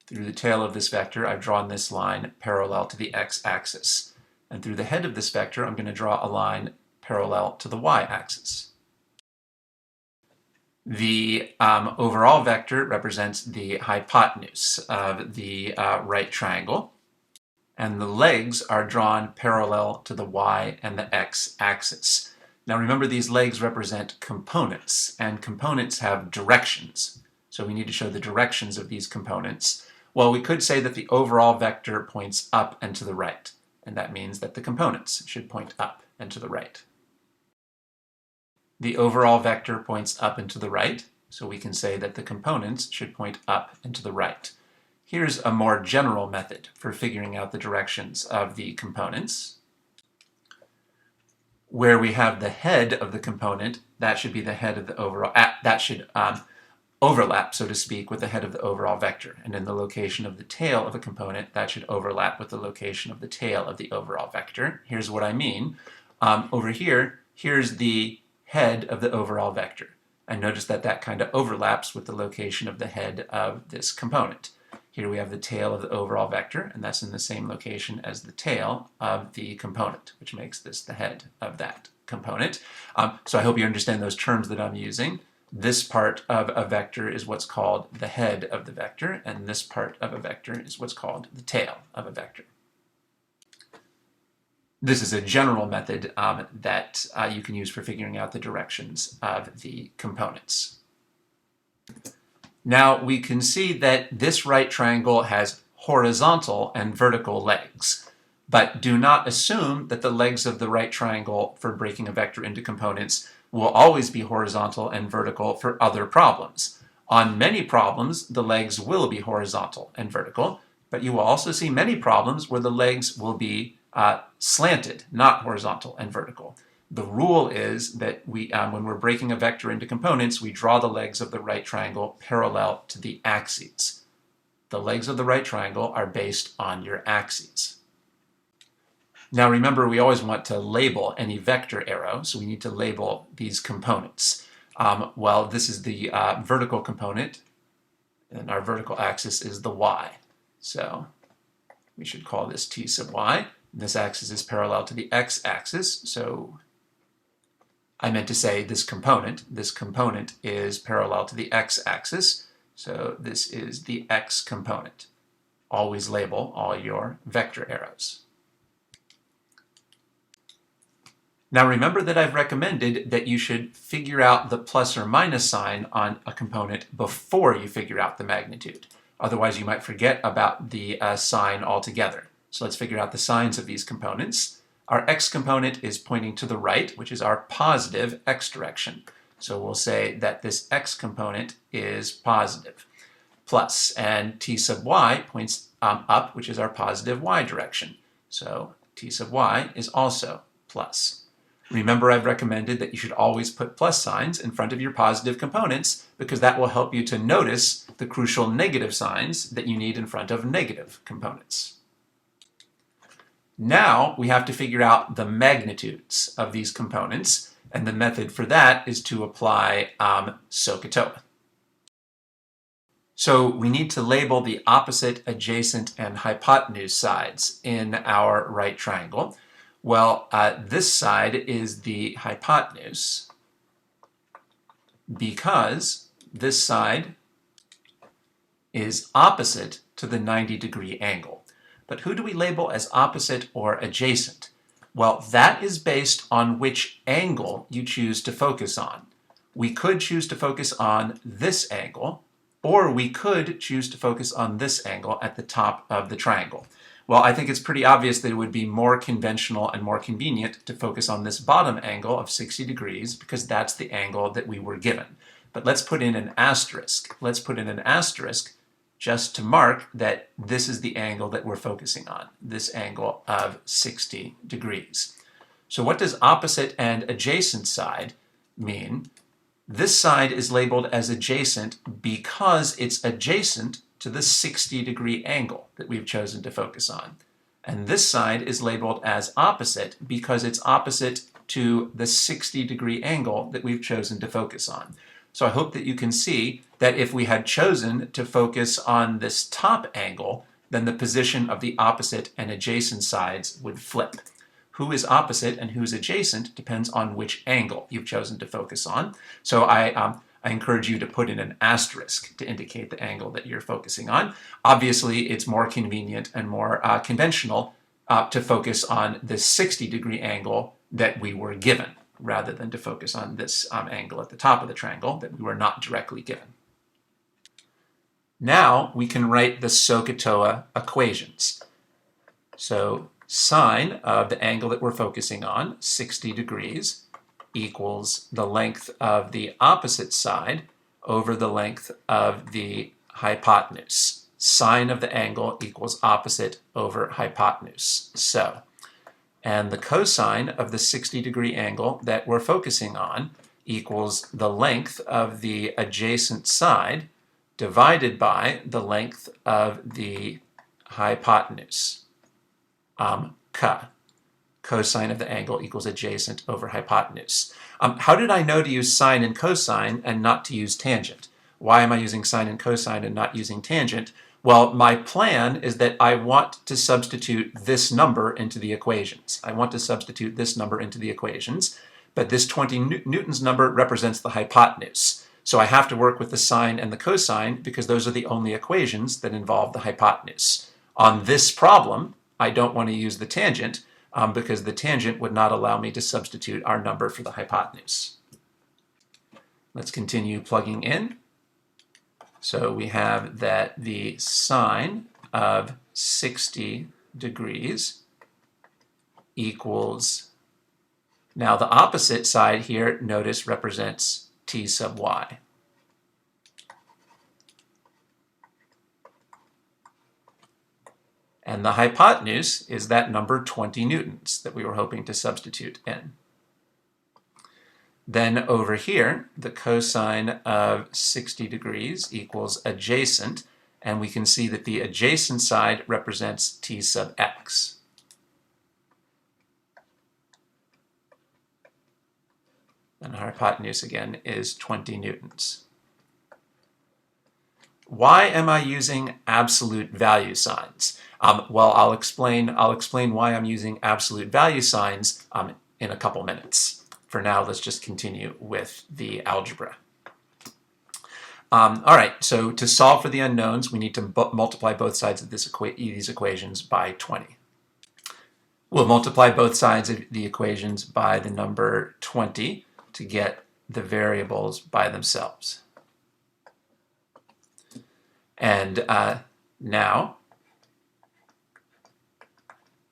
[SPEAKER 1] Through the tail of this vector, I've drawn this line parallel to the x-axis. And through the head of this vector, I'm going to draw a line parallel to the y-axis. The overall vector represents the hypotenuse of the right triangle, and the legs are drawn parallel to the y and the x-axis. Now remember, these legs represent components, and components have directions. So we need to show the directions of these components. Well, we could say that the overall vector points up and to the right, and that means that the components should point up and to the right. The overall vector points up and to the right, so we can say that the components should point up and to the right. Here's a more general method for figuring out the directions of the components. Where we have the head of the component, that should be the head of the overall, that should overlap, so to speak, with the head of the overall vector. And in the location of the tail of a component, that should overlap with the location of the tail of the overall vector. Here's what I mean. Over here, here's the head of the overall vector. And notice that that kind of overlaps with the location of the head of this component. Here we have the tail of the overall vector, and that's in the same location as the tail of the component, which makes this the head of that component. So I hope you understand those terms that I'm using. This part of a vector is what's called the head of the vector, and this part of a vector is what's called the tail of a vector. This is a general method that you can use for figuring out the directions of the components. Now we can see that this right triangle has horizontal and vertical legs, but do not assume that the legs of the right triangle for breaking a vector into components will always be horizontal and vertical for other problems. On many problems, the legs will be horizontal and vertical, but you will also see many problems where the legs will be slanted, not horizontal and vertical. The rule is that when we're breaking a vector into components, we draw the legs of the right triangle parallel to the axes. The legs of the right triangle are based on your axes. Now remember, we always want to label any vector arrow, so we need to label these components. Well, this is the vertical component, and our vertical axis is the y. So we should call this t sub y. This axis is parallel to the x-axis, so I meant to say this component is parallel to the x-axis, so this is the x component. Always label all your vector arrows. Now remember that I've recommended that you should figure out the plus or minus sign on a component before you figure out the magnitude. Otherwise you might forget about the sign altogether. So let's figure out the signs of these components. Our x component is pointing to the right, which is our positive x direction. So we'll say that this x component is positive. Plus, and t sub y points up, which is our positive y direction. So t sub y is also plus. Remember, I've recommended that you should always put plus signs in front of your positive components because that will help you to notice the crucial negative signs that you need in front of negative components. Now we have to figure out the magnitudes of these components, and the method for that is to apply SOHCAHTOA. So we need to label the opposite, adjacent, and hypotenuse sides in our right triangle. Well, this side is the hypotenuse because this side is opposite to the 90-degree angle. But who do we label as opposite or adjacent? Well, that is based on which angle you choose to focus on. We could choose to focus on this angle, or we could choose to focus on this angle at the top of the triangle. Well, I think it's pretty obvious that it would be more conventional and more convenient to focus on this bottom angle of 60 degrees because that's the angle that we were given. But let's put in an asterisk. Let's put in an asterisk just to mark that this is the angle that we're focusing on, this angle of 60 degrees. So what does opposite and adjacent side mean? This side is labeled as adjacent because it's adjacent to the 60-degree angle that we've chosen to focus on. And this side is labeled as opposite because it's opposite to the 60-degree angle that we've chosen to focus on. So I hope that you can see that if we had chosen to focus on this top angle, then the position of the opposite and adjacent sides would flip. Who is opposite and who's adjacent depends on which angle you've chosen to focus on. So I encourage you to put in an asterisk to indicate the angle that you're focusing on. Obviously, it's more convenient and more conventional to focus on this 60-degree angle that we were given, rather than to focus on this angle at the top of the triangle that we were not directly given. Now we can write the SOHCAHTOA equations. So sine of the angle that we're focusing on, 60 degrees, equals the length of the opposite side over the length of the hypotenuse. Sine of the angle equals opposite over hypotenuse. So, and the cosine of the 60-degree angle that we're focusing on equals the length of the adjacent side divided by the length of the hypotenuse. Cosine of the angle equals adjacent over hypotenuse. How did I know to use sine and cosine and not to use tangent? Why am I using sine and cosine and not using tangent? Well, my plan is that I want to substitute this number into the equations. I want to substitute this number into the equations, but this 20 newtons number represents the hypotenuse. So I have to work with the sine and the cosine because those are the only equations that involve the hypotenuse. On this problem, I don't want to use the tangent because the tangent would not allow me to substitute our number for the hypotenuse. Let's continue plugging in. So we have that the sine of 60 degrees equals, now the opposite side here, notice, represents t sub y. And the hypotenuse is that number 20 newtons that we were hoping to substitute in. Then over here, the cosine of 60 degrees equals adjacent, and we can see that the adjacent side represents t sub x. And our hypotenuse again is 20 newtons. Why am I using absolute value signs? Well, I'll explain why I'm using absolute value signs in a couple minutes. For now, let's just continue with the algebra. All right, so to solve for the unknowns, we need to multiply both sides of these equations by 20. We'll multiply both sides of the equations by the number 20 to get the variables by themselves. And now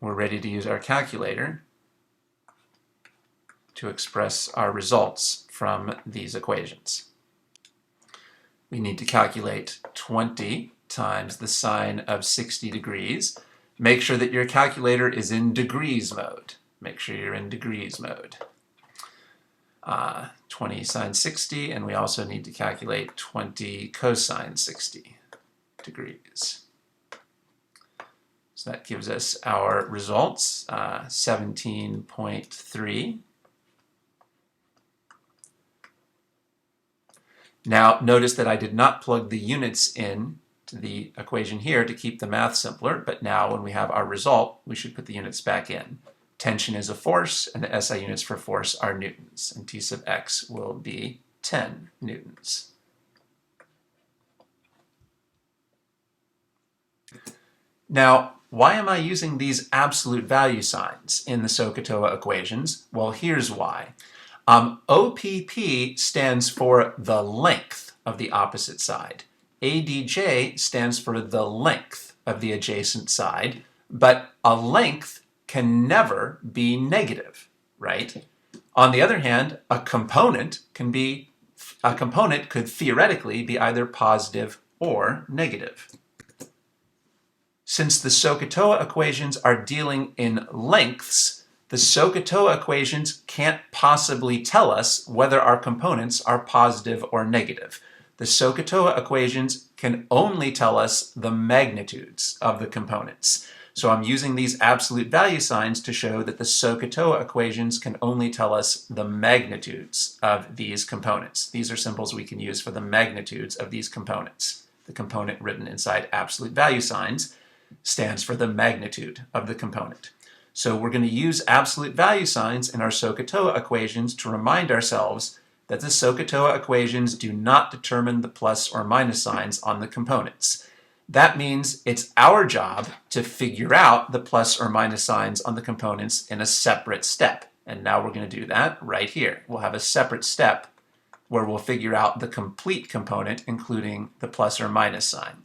[SPEAKER 1] we're ready to use our calculator to express our results from these equations. We need to calculate 20 times the sine of 60 degrees. Make sure that your calculator is in degrees mode. Make sure you're in degrees mode. 20 sine 60, and we also need to calculate 20 cosine 60 degrees. So that gives us our results, 17.3. Now notice that I did not plug the units in to the equation here to keep the math simpler, but now when we have our result, we should put the units back in. Tension is a force, and the SI units for force are newtons, and T sub x will be 10 newtons. Now, why am I using these absolute value signs in the SOHCAHTOA equations? Well, here's why. OPP stands for the length of the opposite side. ADJ stands for the length of the adjacent side, but a length can never be negative, right? On the other hand, a component could theoretically be either positive or negative. Since the SOHCAHTOA equations are dealing in lengths, the SOHCAHTOA equations can't possibly tell us whether our components are positive or negative. the SOHCAHTOA equations can only tell us the magnitudes of the components. So I'm using these absolute value signs to show that the SOHCAHTOA equations can only tell us the magnitudes of these components. These are symbols we can use for the magnitudes of these components. The component written inside absolute value signs stands for the magnitude of the component. So we're going to use absolute value signs in our SOHCAHTOA equations to remind ourselves that the SOHCAHTOA equations do not determine the plus or minus signs on the components. That means it's our job to figure out the plus or minus signs on the components in a separate step. And now we're going to do that right here. We'll have a separate step where we'll figure out the complete component, including the plus or minus sign.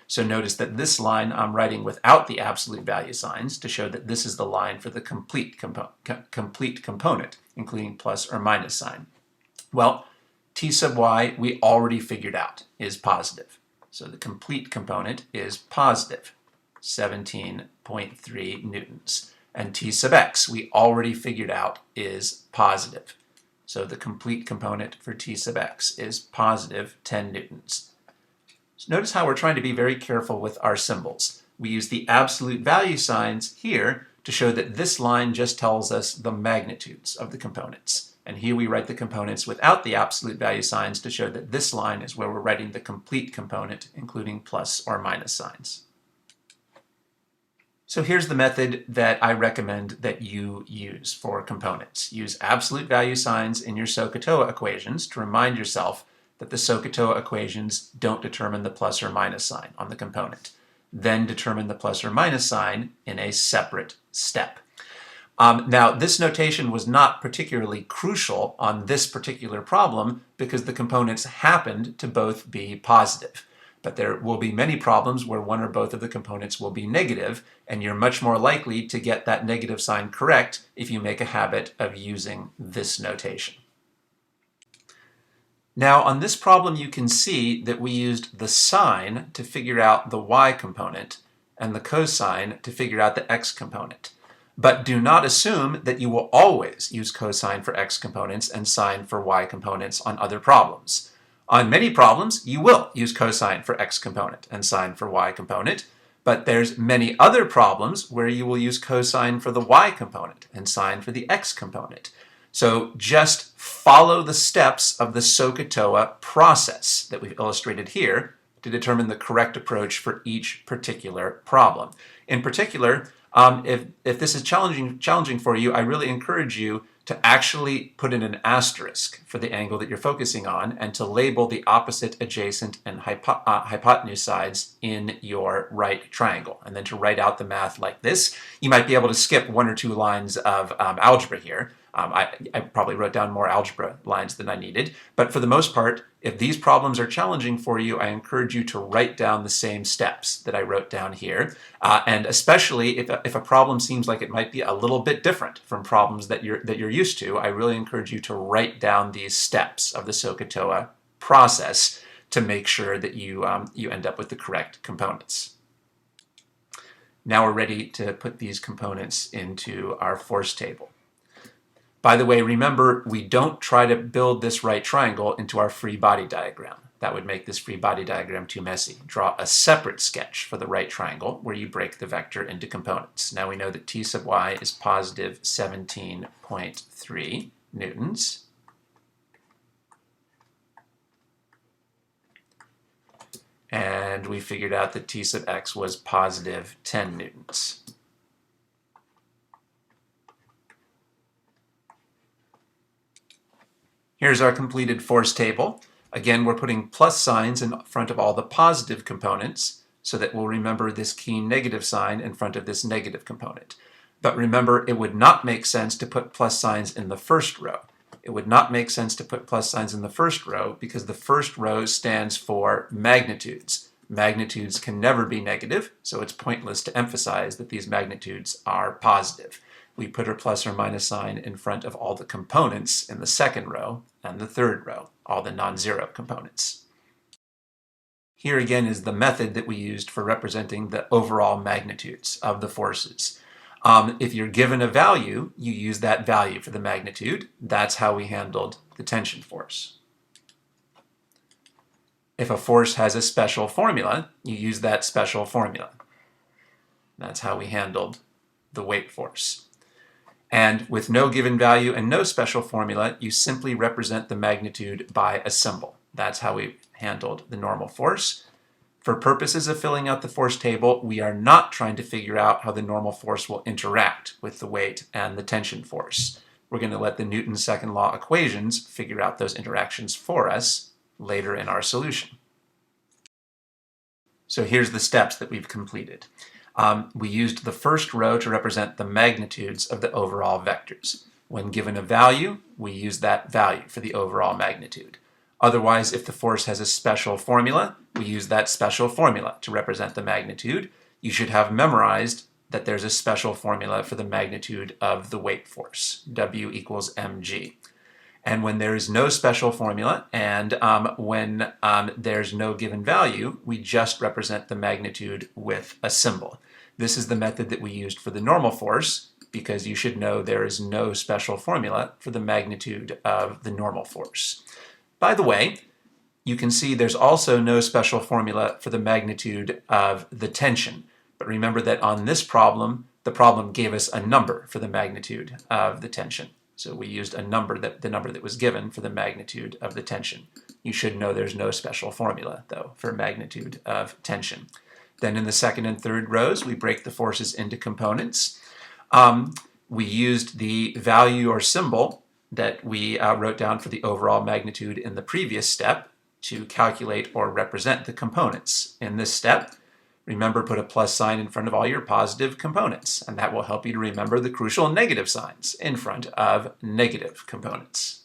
[SPEAKER 1] So notice that this line I'm writing without the absolute value signs to show that this is the line for the complete component, including plus or minus sign. Well, t sub y we already figured out is positive. So the complete component is positive, 17.3 newtons. And t sub x we already figured out is positive. So the complete component for t sub x is positive 10 newtons. So notice how we're trying to be very careful with our symbols. We use the absolute value signs here to show that this line just tells us the magnitudes of the components. And here we write the components without the absolute value signs to show that this line is where we're writing the complete component, including plus or minus signs. So here's the method that I recommend that you use for components. Use absolute value signs in your SOHCAHTOA equations to remind yourself that the SOHCAHTOA equations don't determine the plus or minus sign on the component. Then determine the plus or minus sign in a separate step. Now, this notation was not particularly crucial on this particular problem because the components happened to both be positive. But there will be many problems where one or both of the components will be negative, and you're much more likely to get that negative sign correct if you make a habit of using this notation. Now, on this problem, you can see that we used the sine to figure out the y component and the cosine to figure out the x component. But do not assume that you will always use cosine for x components and sine for y components on other problems. On many problems, you will use cosine for x component and sine for y component, but there's many other problems where you will use cosine for the y component and sine for the x component. So just follow the steps of the SOHCAHTOA process that we've illustrated here to determine the correct approach for each particular problem. In particular, if this is challenging for you, I really encourage you to actually put in an asterisk for the angle that you're focusing on and to label the opposite, adjacent, and hypotenuse sides in your right triangle, and then to write out the math like this. You might be able to skip one or two lines of algebra here. I probably wrote down more algebra lines than I needed, but for the most part, if these problems are challenging for you, I encourage you to write down the same steps that I wrote down here, and especially if a problem seems like it might be a little bit different from problems that you're used to, I really encourage you to write down these steps of the SOHCAHTOA process to make sure that you end up with the correct components. Now we're ready to put these components into our force table. By the way, remember, we don't try to build this right triangle into our free body diagram. That would make this free body diagram too messy. Draw a separate sketch for the right triangle where you break the vector into components. Now we know that t sub y is positive 17.3 newtons. And we figured out that t sub x was positive 10 newtons. Here's our completed force table. Again, we're putting plus signs in front of all the positive components so that we'll remember this key negative sign in front of this negative component. But remember, it would not make sense to put plus signs in the first row. It would not make sense to put plus signs in the first row because the first row stands for magnitudes. Magnitudes can never be negative, so it's pointless to emphasize that these magnitudes are positive. We put our plus or minus sign in front of all the components in the second row and the third row, all the non-zero components. Here again is the method that we used for representing the overall magnitudes of the forces. If you're given a value, you use that value for the magnitude. That's how we handled the tension force. If a force has a special formula, you use that special formula. That's how we handled the weight force. And with no given value and no special formula, you simply represent the magnitude by a symbol. That's how we handled the normal force. For purposes of filling out the force table, we are not trying to figure out how the normal force will interact with the weight and the tension force. We're going to let the Newton's second law equations figure out those interactions for us later in our solution. So here's the steps that we've completed. We used the first row to represent the magnitudes of the overall vectors. When given a value, we use that value for the overall magnitude. Otherwise, if the force has a special formula, we use that special formula to represent the magnitude. You should have memorized that there's a special formula for the magnitude of the weight force, W equals mg. And when there is no special formula and when there's no given value, we just represent the magnitude with a symbol. This is the method that we used for the normal force, because you should know there is no special formula for the magnitude of the normal force. By the way, you can see there's also no special formula for the magnitude of the tension. But remember that on this problem, the problem gave us a number for the magnitude of the tension. So we used the number that was given for the magnitude of the tension. You should know there's no special formula, though, for magnitude of tension. Then in the second and third rows, we break the forces into components. We used the value or symbol that we wrote down for the overall magnitude in the previous step to calculate or represent the components. In this step, remember, put a plus sign in front of all your positive components, and that will help you to remember the crucial negative signs in front of negative components.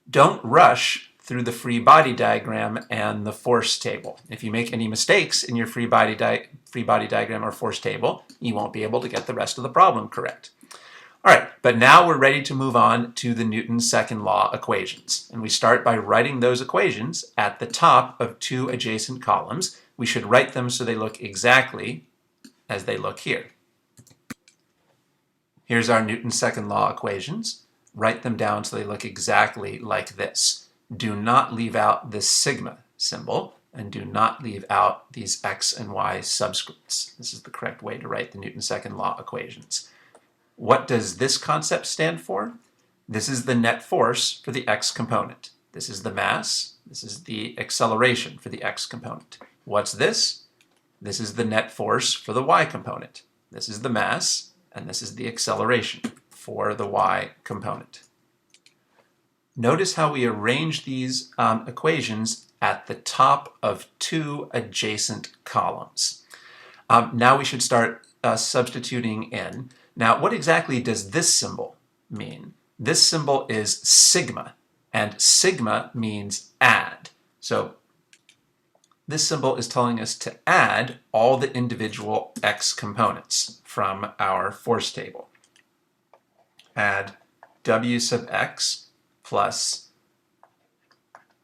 [SPEAKER 1] Don't rush through the free body diagram and the force table. If you make any mistakes in your free body diagram or force table, you won't be able to get the rest of the problem correct. All right, but now we're ready to move on to the Newton's second law equations. And we start by writing those equations at the top of two adjacent columns. We should write them so they look exactly as they look here. Here's our Newton's second law equations. Write them down so they look exactly like this. Do not leave out this sigma symbol, and do not leave out these x and y subscripts. This is the correct way to write the Newton's second law equations. What does this concept stand for? This is the net force for the x component. This is the mass. This is the acceleration for the x component. What's this? This is the net force for the y component. This is the mass, and this is the acceleration for the y component. Notice how we arrange these equations at the top of two adjacent columns. Now we should start substituting in. Now, what exactly does this symbol mean? This symbol is sigma, and sigma means add. So this symbol is telling us to add all the individual x components from our force table. Add w sub x plus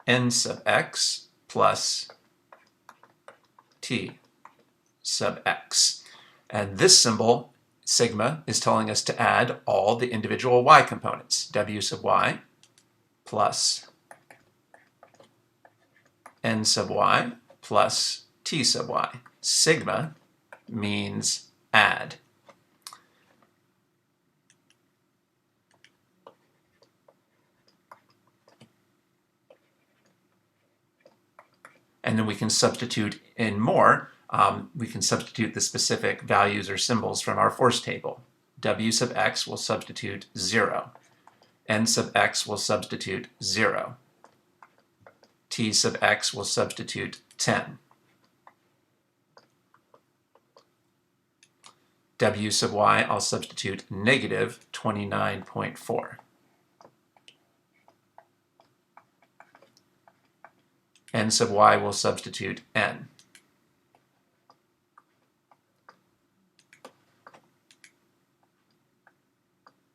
[SPEAKER 1] n sub x plus t sub x. And this symbol, sigma, is telling us to add all the individual y components. W sub y plus n sub y plus t sub y. Sigma means add. And then we can substitute in more. We can substitute the specific values or symbols from our force table. W sub x will substitute 0. N sub x will substitute 0. T sub x will substitute 10. W sub y, I'll substitute negative 29.4. N sub y will substitute n.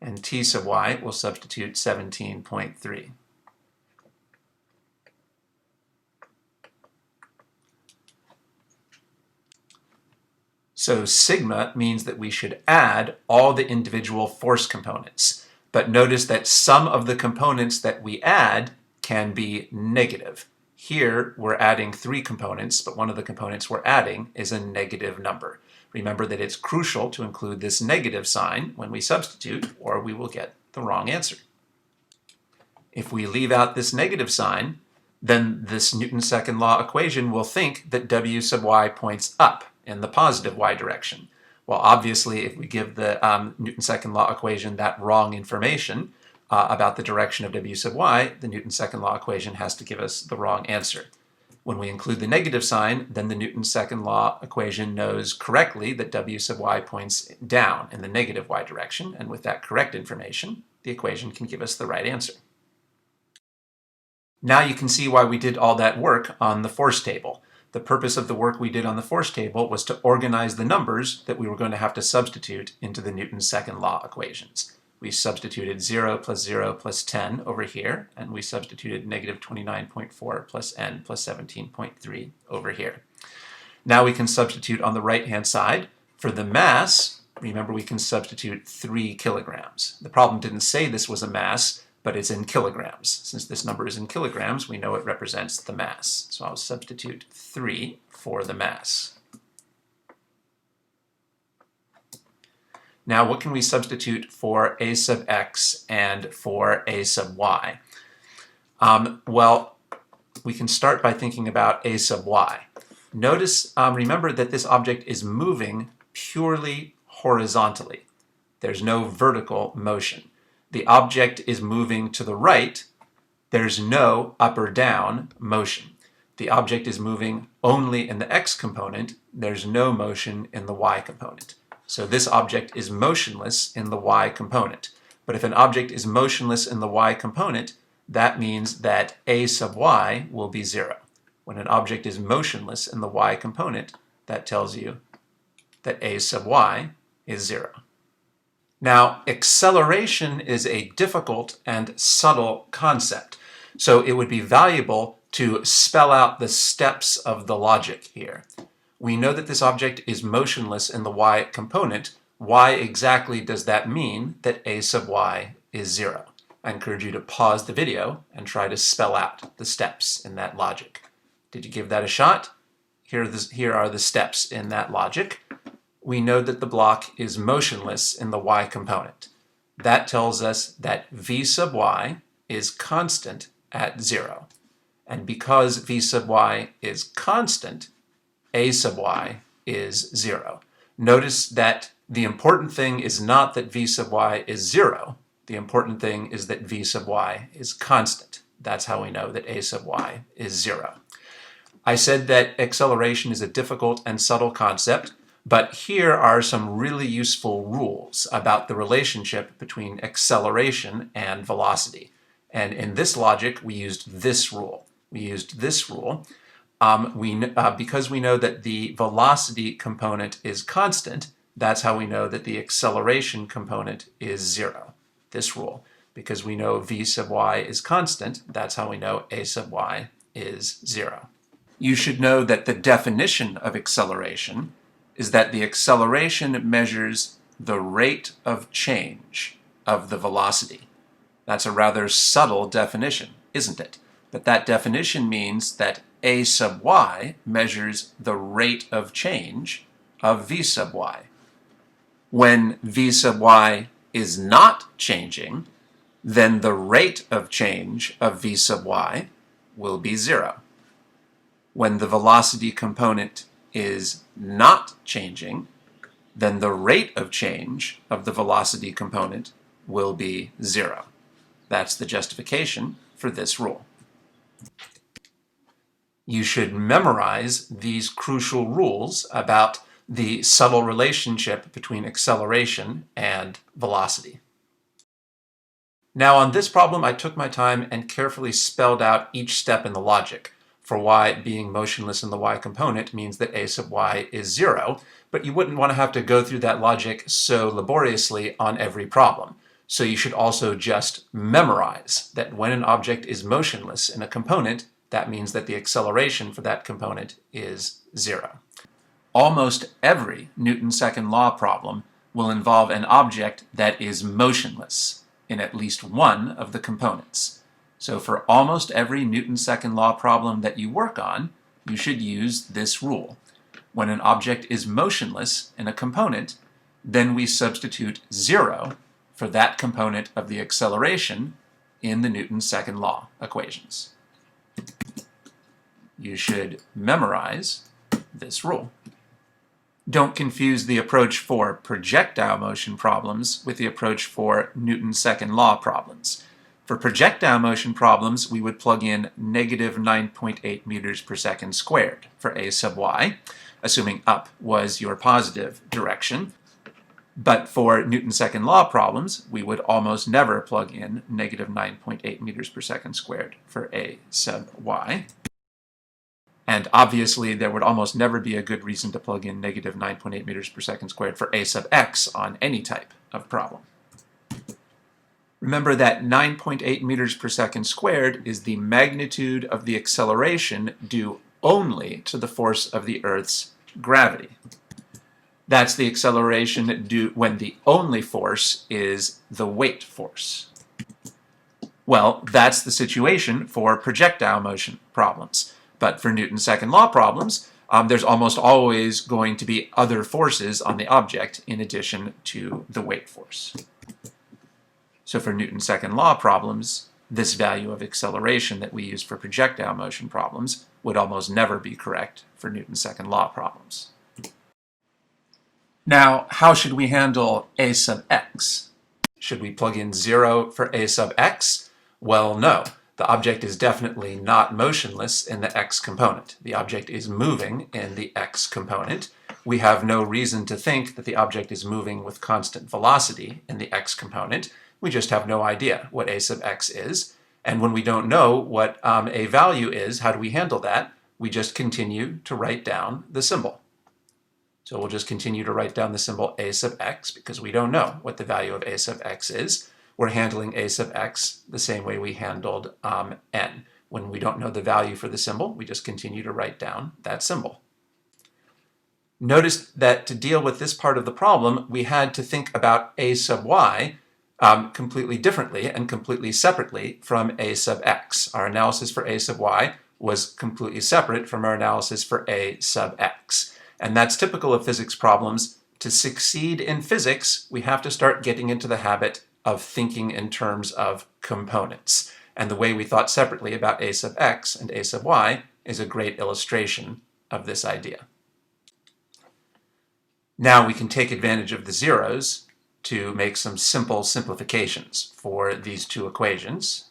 [SPEAKER 1] And t sub y will substitute 17.3. So sigma means that we should add all the individual force components. But notice that some of the components that we add can be negative. Here, we're adding 3 components, but one of the components we're adding is a negative number. Remember that it's crucial to include this negative sign when we substitute, or we will get the wrong answer. If we leave out this negative sign, then this Newton's second law equation will think that w sub y points up in the positive y direction. Well, obviously, if we give the Newton's second law equation that wrong information about the direction of w sub y, the Newton's second law equation has to give us the wrong answer. When we include the negative sign, then the Newton's second law equation knows correctly that w sub y points down in the negative y direction, and with that correct information, the equation can give us the right answer. Now you can see why we did all that work on the force table. The purpose of the work we did on the force table was to organize the numbers that we were going to have to substitute into the Newton's second law equations. We substituted 0 plus 0 plus 10 over here, and we substituted negative 29.4 plus n plus 17.3 over here. Now we can substitute on the right-hand side. For the mass, remember we can substitute 3 kilograms. The problem didn't say this was a mass, but it's in kilograms. Since this number is in kilograms, we know it represents the mass. So I'll substitute 3 for the mass. Now, what can we substitute for a sub x and for a sub y? Well, we can start by thinking about a sub y. Notice, remember that this object is moving purely horizontally. There's no vertical motion. The object is moving to the right. There's no up or down motion. The object is moving only in the x component. There's no motion in the y component. So this object is motionless in the y component. But if an object is motionless in the y component, that means that a sub y will be 0. When an object is motionless in the y component, that tells you that a sub y is 0. Now, acceleration is a difficult and subtle concept, so it would be valuable to spell out the steps of the logic here. We know that this object is motionless in the y component. Why exactly does that mean that a sub y is 0? I encourage you to pause the video and try to spell out the steps in that logic. Did you give that a shot? Here are the steps in that logic. We know that the block is motionless in the y component. That tells us that v sub y is constant at 0. And because v sub y is constant, a sub y is 0. Notice that the important thing is not that v sub y is 0. The important thing is that v sub y is constant. That's how we know that a sub y is 0. I said that acceleration is a difficult and subtle concept, but here are some really useful rules about the relationship between acceleration and velocity. And in this logic, we used this rule. Because we know that the velocity component is constant, that's how we know that the acceleration component is 0. This rule. Because we know v sub y is constant, that's how we know a sub y is 0. You should know that the definition of acceleration is that the acceleration measures the rate of change of the velocity. That's a rather subtle definition, isn't it? But that definition means that a sub y measures the rate of change of v sub y. When v sub y is not changing, then the rate of change of v sub y will be 0. When the velocity component is not changing, then the rate of change of the velocity component will be 0. That's the justification for this rule. You should memorize these crucial rules about the subtle relationship between acceleration and velocity. Now on this problem, I took my time and carefully spelled out each step in the logic for why being motionless in the y component means that a sub y is 0, but you wouldn't want to have to go through that logic so laboriously on every problem. So you should also just memorize that when an object is motionless in a component, that means that the acceleration for that component is 0. Almost every Newton's second law problem will involve an object that is motionless in at least one of the components. So for almost every Newton's second law problem that you work on, you should use this rule. When an object is motionless in a component, then we substitute 0 for that component of the acceleration in the Newton's second law equations. You should memorize this rule. Don't confuse the approach for projectile motion problems with the approach for Newton's second law problems. For projectile motion problems, we would plug in negative 9.8 meters per second squared for a sub y, assuming up was your positive direction. But for Newton's second law problems, we would almost never plug in negative 9.8 meters per second squared for a sub y. And obviously, there would almost never be a good reason to plug in negative 9.8 meters per second squared for a sub x on any type of problem. Remember that 9.8 meters per second squared is the magnitude of the acceleration due only to the force of the Earth's gravity. That's the acceleration due when the only force is the weight force. Well, that's the situation for projectile motion problems. But for Newton's second law problems, there's almost always going to be other forces on the object in addition to the weight force. So for Newton's second law problems, this value of acceleration that we use for projectile motion problems would almost never be correct for Newton's second law problems. Now, how should we handle a sub x? Should we plug in 0 for a sub x? Well, no. The object is definitely not motionless in the x component. The object is moving in the x component. We have no reason to think that the object is moving with constant velocity in the x component. We just have no idea what a sub x is. And when we don't know what a value is, how do we handle that? We just continue to write down the symbol. So we'll just continue to write down the symbol a sub x because we don't know what the value of a sub x is. We're handling a sub x the same way we handled n. When we don't know the value for the symbol, we just continue to write down that symbol. Notice that to deal with this part of the problem, we had to think about a sub y completely differently and completely separately from a sub x. Our analysis for a sub y was completely separate from our analysis for a sub x. And that's typical of physics problems. To succeed in physics, we have to start getting into the habit of thinking in terms of components. And the way we thought separately about a sub x and a sub y is a great illustration of this idea. Now we can take advantage of the zeros to make some simple simplifications for these two equations.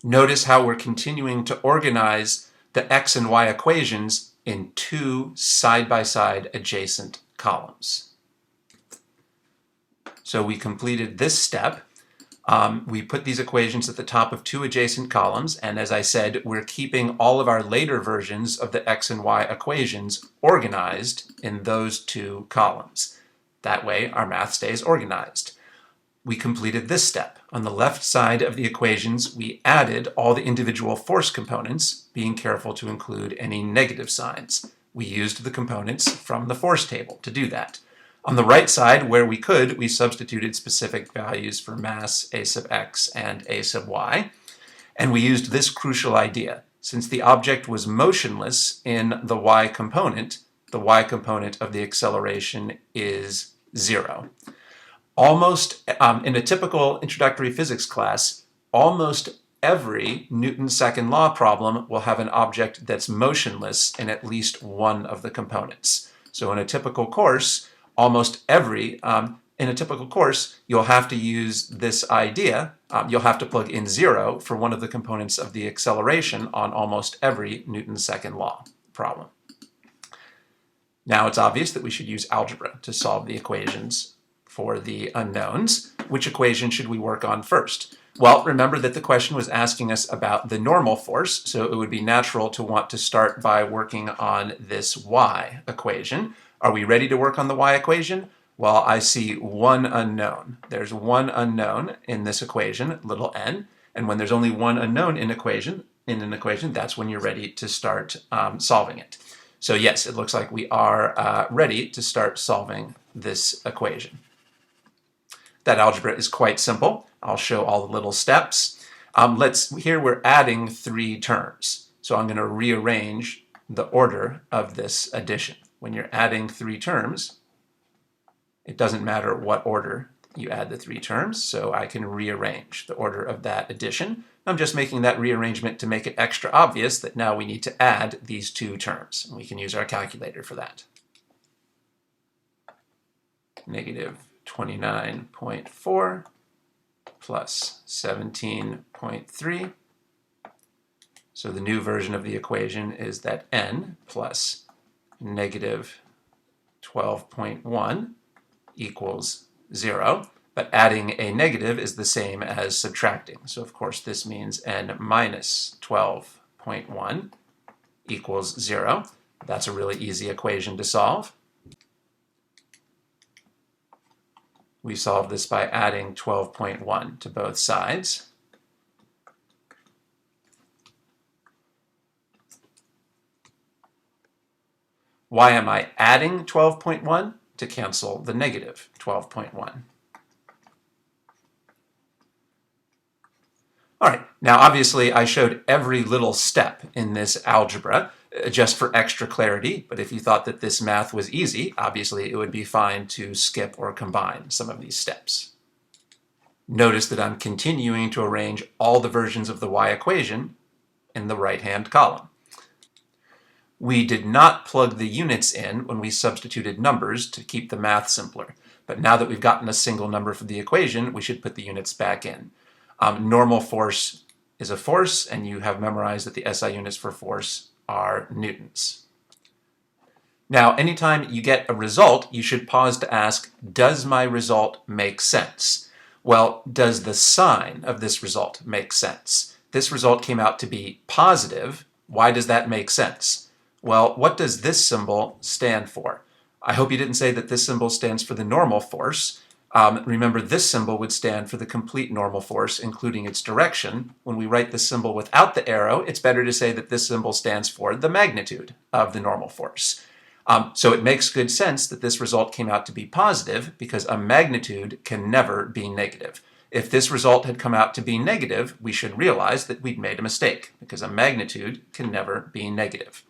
[SPEAKER 1] Notice how we're continuing to organize the x and y equations in two side-by-side adjacent columns. So we completed this step. We put these equations at the top of two adjacent columns, and as I said, we're keeping all of our later versions of the x and y equations organized in those two columns. That way, our math stays organized. We completed this step. On the left side of the equations, we added all the individual force components, being careful to include any negative signs. We used the components from the force table to do that. On the right side, where we could, we substituted specific values for mass, a sub x, and a sub y. And we used this crucial idea. Since the object was motionless in the y component of the acceleration is 0. Almost, in a typical introductory physics class, almost every Newton's second law problem will have an object that's motionless in at least one of the components. So in a typical course, you'll have to use this idea. You'll have to plug in 0 for one of the components of the acceleration on almost every Newton's second law problem. Now it's obvious that we should use algebra to solve the equations for the unknowns. Which equation should we work on first? Well, remember that the question was asking us about the normal force, so it would be natural to want to start by working on this y equation. Are we ready to work on the y equation? Well, I see one unknown. There's one unknown in this equation, little n, And when there's only one unknown in an equation, that's when you're ready to start solving it. So yes, it looks like we are ready to start solving this equation. That algebra is quite simple. I'll show all the little steps. Here we're adding 3 terms. So I'm going to rearrange the order of this addition. When you're adding 3 terms, it doesn't matter what order you add the 3 terms, so I can rearrange the order of that addition. I'm just making that rearrangement to make it extra obvious that now we need to add these 2 terms. And we can use our calculator for that. Negative 29.4 plus 17.3. So the new version of the equation is that n plus negative 12.1 equals 0. But adding a negative is the same as subtracting. So of course this means n minus 12.1 equals 0. That's a really easy equation to solve. We solve this by adding 12.1 to both sides. Why am I adding 12.1? To cancel the negative 12.1. All right, now obviously I showed every little step in this algebra just for extra clarity, but if you thought that this math was easy, obviously it would be fine to skip or combine some of these steps. Notice that I'm continuing to arrange all the versions of the y equation in the right-hand column. We did not plug the units in when we substituted numbers to keep the math simpler, but now that we've gotten a single number for the equation, we should put the units back in. Normal force is a force, and you have memorized that the SI units for force are newtons. Now, anytime you get a result, you should pause to ask, does my result make sense? Well, does the sign of this result make sense? This result came out to be positive. Why does that make sense? Well, what does this symbol stand for? I hope you didn't say that this symbol stands for the normal force. Remember, this symbol would stand for the complete normal force, including its direction. When we write this symbol without the arrow, it's better to say that this symbol stands for the magnitude of the normal force. So it makes good sense that this result came out to be positive because a magnitude can never be negative. If this result had come out to be negative, we should realize that we'd made a mistake because a magnitude can never be negative.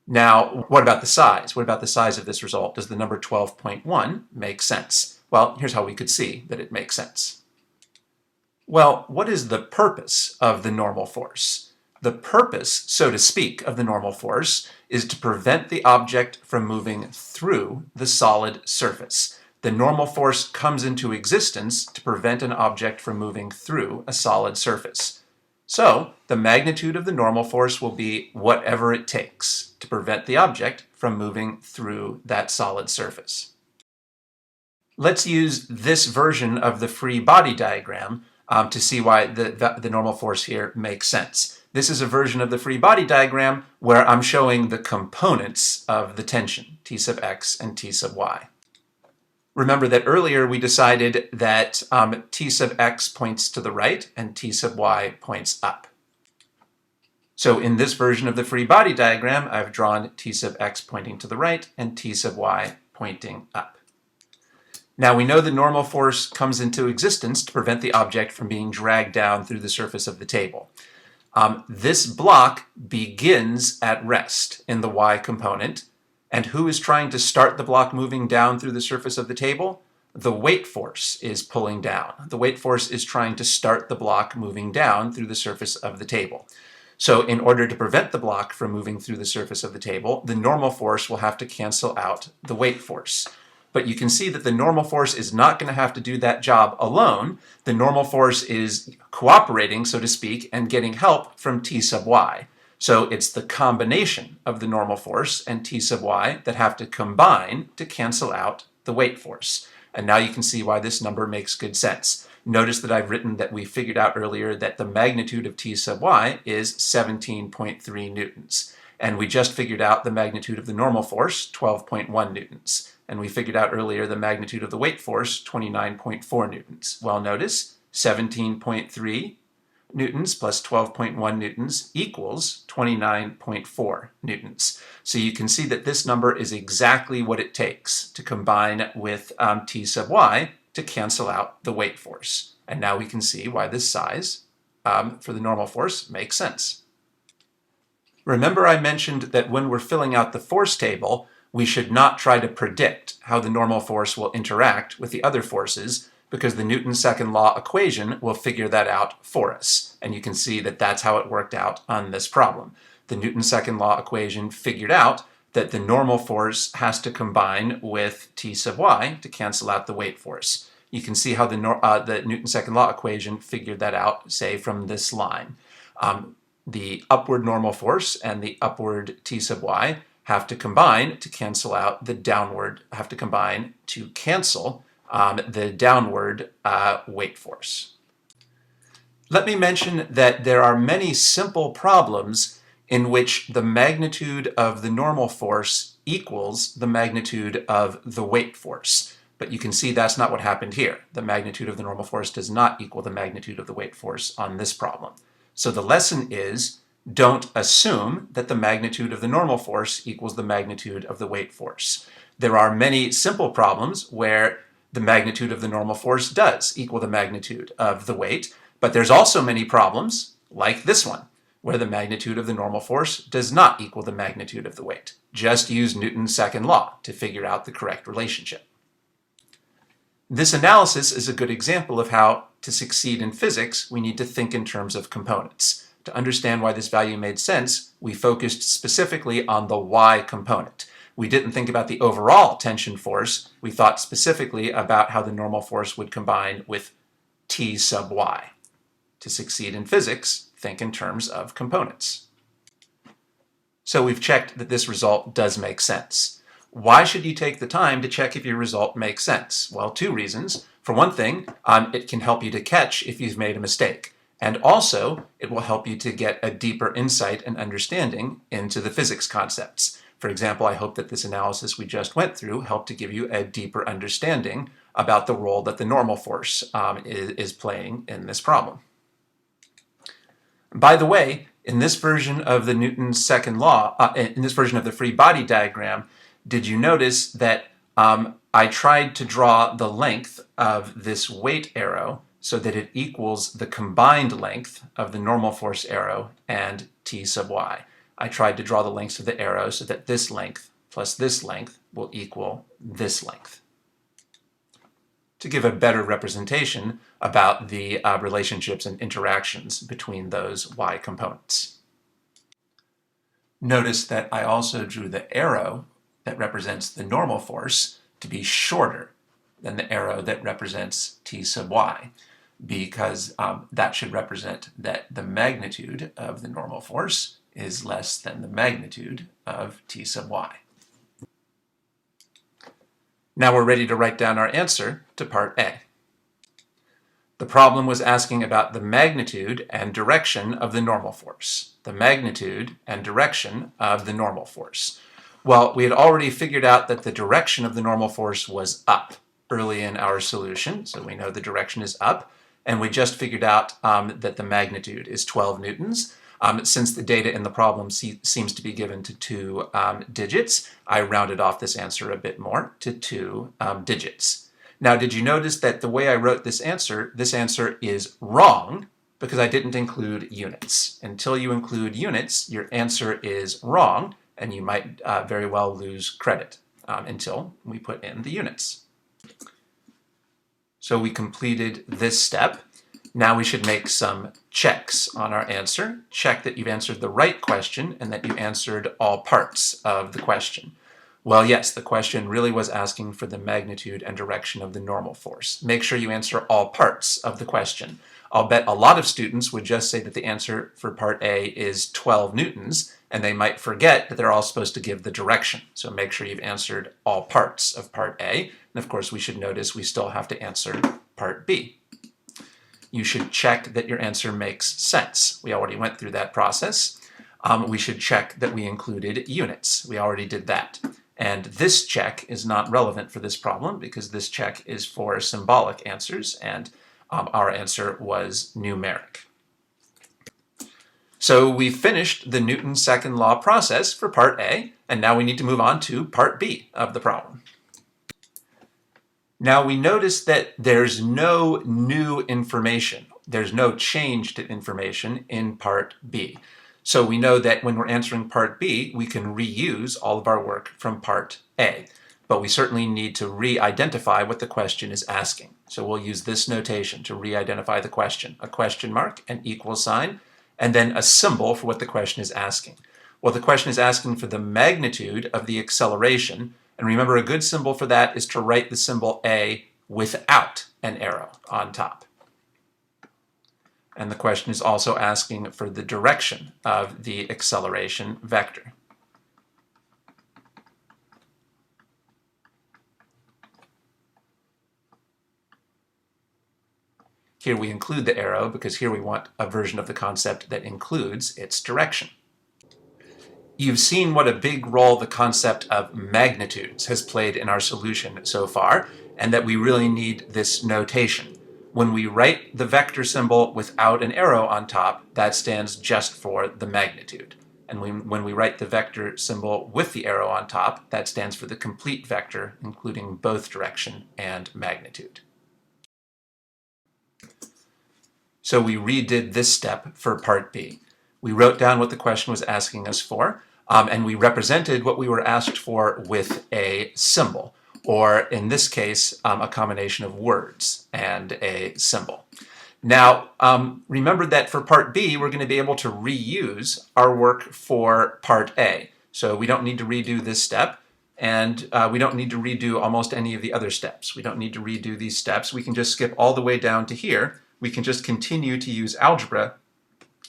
[SPEAKER 1] Now, what about the size? What about the size of this result? Does the number 12.1 make sense? Well, here's how we could see that it makes sense. Well, what is the purpose of the normal force? The purpose, so to speak, of the normal force is to prevent the object from moving through the solid surface. The normal force comes into existence to prevent an object from moving through a solid surface. So, the magnitude of the normal force will be whatever it takes to prevent the object from moving through that solid surface. Let's use this version of the free body diagram to see why the normal force here makes sense. This is a version of the free body diagram where I'm showing the components of the tension, T sub x and T sub y. Remember that earlier we decided that T sub x points to the right and T sub y points up. So in this version of the free body diagram, I've drawn T sub x pointing to the right and T sub y pointing up. Now we know the normal force comes into existence to prevent the object from being dragged down through the surface of the table. This block begins at rest in the y component. And who is trying to start the block moving down through the surface of the table? The weight force is pulling down. The weight force is trying to start the block moving down through the surface of the table. So in order to prevent the block from moving through the surface of the table, the normal force will have to cancel out the weight force. But you can see that the normal force is not going to have to do that job alone. The normal force is cooperating, so to speak, and getting help from T sub y. So it's the combination of the normal force and T sub y that have to combine to cancel out the weight force. And now you can see why this number makes good sense. Notice that I've written that we figured out earlier that the magnitude of T sub y is 17.3 newtons. And we just figured out the magnitude of the normal force, 12.1 newtons. And we figured out earlier the magnitude of the weight force, 29.4 newtons. Well, notice 17.3 newtons plus 12.1 newtons equals 29.4 newtons. So you can see that this number is exactly what it takes to combine with T sub y to cancel out the weight force. And now we can see why this size for the normal force makes sense. Remember I mentioned that when we're filling out the force table, we should not try to predict how the normal force will interact with the other forces, because the Newton's second law equation will figure that out for us. And you can see that that's how it worked out on this problem. The Newton's second law equation figured out that the normal force has to combine with T sub y to cancel out the weight force. You can see how the Newton's second law equation figured that out, say, from this line. The upward normal force and the upward T sub y have to combine to cancel out the downward, the downward weight force. Let me mention that there are many simple problems in which the magnitude of the normal force equals the magnitude of the weight force. But you can see that's not what happened here. The magnitude of the normal force does not equal the magnitude of the weight force on this problem. So the lesson is, don't assume that the magnitude of the normal force equals the magnitude of the weight force. There are many simple problems where the magnitude of the normal force does equal the magnitude of the weight, but there's also many problems, like this one, where the magnitude of the normal force does not equal the magnitude of the weight. Just use Newton's second law to figure out the correct relationship. This analysis is a good example of how, to succeed in physics, we need to think in terms of components. To understand why this value made sense, we focused specifically on the y component. We didn't think about the overall tension force. We thought specifically about how the normal force would combine with T sub y. To succeed in physics, think in terms of components. So we've checked that this result does make sense. Why should you take the time to check if your result makes sense? Well, two reasons. For one thing, it can help you to catch if you've made a mistake. And also, it will help you to get a deeper insight and understanding into the physics concepts. For example, I hope that this analysis we just went through helped to give you a deeper understanding about the role that the normal force is playing in this problem. By the way, in this version of the Newton's second law, in this version of the free body diagram, did you notice that I tried to draw the length of this weight arrow so that it equals the combined length of the normal force arrow and T sub y. I tried to draw the lengths of the arrow so that this length plus this length will equal this length, to give a better representation about the relationships and interactions between those y components. Notice that I also drew the arrow that represents the normal force to be shorter than the arrow that represents T sub y, because that should represent that the magnitude of the normal force is less than the magnitude of T sub y. Now we're ready to write down our answer to part A. The problem was asking about the magnitude and direction of the normal force. The magnitude and direction of the normal force. Well, we had already figured out that the direction of the normal force was up early in our solution, so we know the direction is up, and we just figured out that the magnitude is 12 newtons. Since the data in the problem seems to be given to 2 digits, I rounded off this answer a bit more to 2 digits. Now, did you notice that the way I wrote this answer is wrong because I didn't include units. Until you include units, your answer is wrong, and you might very well lose credit until we put in the units. So we completed this step. Now we should make some checks on our answer. Check that you've answered the right question and that you answered all parts of the question. Well, yes, the question really was asking for the magnitude and direction of the normal force. Make sure you answer all parts of the question. I'll bet a lot of students would just say that the answer for part A is 12 newtons, and they might forget that they're all supposed to give the direction. So make sure you've answered all parts of part A. And of course, we should notice we still have to answer part B. You should check that your answer makes sense. We already went through that process. We should check that we included units. We already did that. And this check is not relevant for this problem because this check is for symbolic answers, and our answer was numeric. So we finished the Newton's second law process for part A, and now we need to move on to part B of the problem. Now we notice that there's no new information. There's no change to information in part B. So we know that when we're answering part B, we can reuse all of our work from part A. But we certainly need to re-identify what the question is asking. So we'll use this notation to re-identify the question. A question mark, an equal sign, and then a symbol for what the question is asking. Well, the question is asking for the magnitude of the acceleration, and remember a good symbol for that is to write the symbol A without an arrow on top. And the question is also asking for the direction of the acceleration vector. Here we include the arrow because here we want a version of the concept that includes its direction. You've seen what a big role the concept of magnitudes has played in our solution so far, and that we really need this notation. When we write the vector symbol without an arrow on top, that stands just for the magnitude. And when we write the vector symbol with the arrow on top, that stands for the complete vector, including both direction and magnitude. So we redid this step for part B. We wrote down what the question was asking us for, and we represented what we were asked for with a symbol, or in this case, a combination of words and a symbol. Now, remember that for part B, we're going to be able to reuse our work for part A. So we don't need to redo this step, and we don't need to redo almost any of the other steps. We don't need to redo these steps. We can just skip all the way down to here. We can just continue to use algebra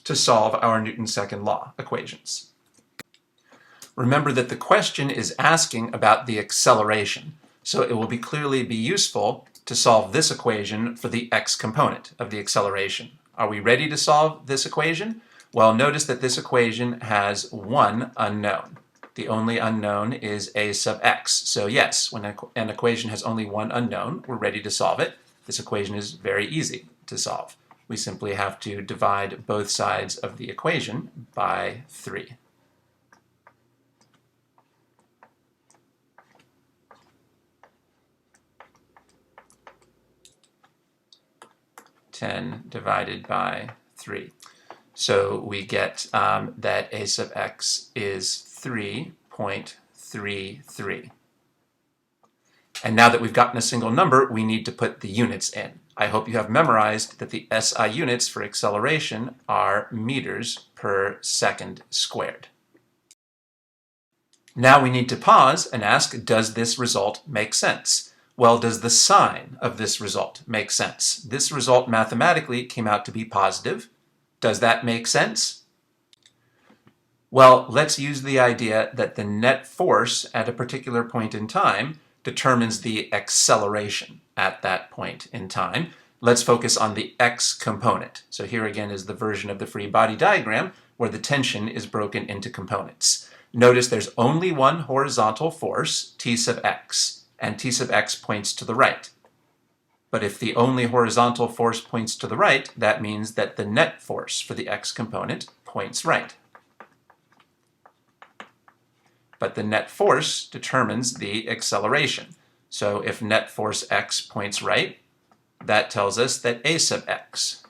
[SPEAKER 1] to solve our Newton's second law equations. Remember that the question is asking about the acceleration, so it will clearly be useful to solve this equation for the x component of the acceleration. Are we ready to solve this equation? Well, notice that this equation has one unknown. The only unknown is a sub x. So yes, when an equation has only one unknown, we're ready to solve it. This equation is very easy to solve. We simply have to divide both sides of the equation by 3. Divided by 3. So we get that a sub x is 3.33. And now that we've gotten a single number, we need to put the units in. I hope you have memorized that the SI units for acceleration are meters per second squared. Now we need to pause and ask, does this result make sense? Well, does the sign of this result make sense? This result mathematically came out to be positive. Does that make sense? Well, let's use the idea that the net force at a particular point in time determines the acceleration at that point in time. Let's focus on the x component. So here again is the version of the free body diagram where the tension is broken into components. Notice there's only one horizontal force, T sub x, and T sub x points to the right. But if the only horizontal force points to the right, that means that the net force for the x component points right. But the net force determines the acceleration. So if net force x points right, that tells us that a sub x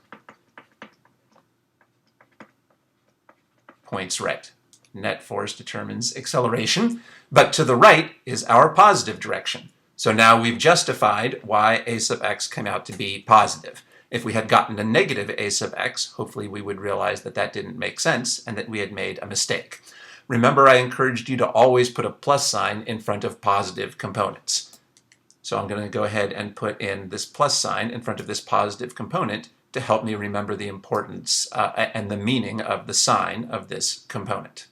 [SPEAKER 1] points right. Net force determines acceleration, but to the right is our positive direction. So now we've justified why a sub x came out to be positive. If we had gotten a negative a sub x, hopefully we would realize that that didn't make sense and that we had made a mistake. Remember, I encouraged you to always put a plus sign in front of positive components. So I'm going to go ahead and put in this plus sign in front of this positive component to help me remember the importance and the meaning of the sign of this component.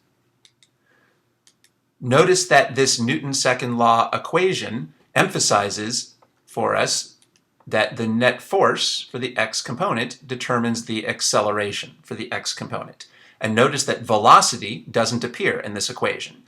[SPEAKER 1] Notice that this Newton's second law equation emphasizes for us that the net force for the x component determines the acceleration for the x component. And notice that velocity doesn't appear in this equation,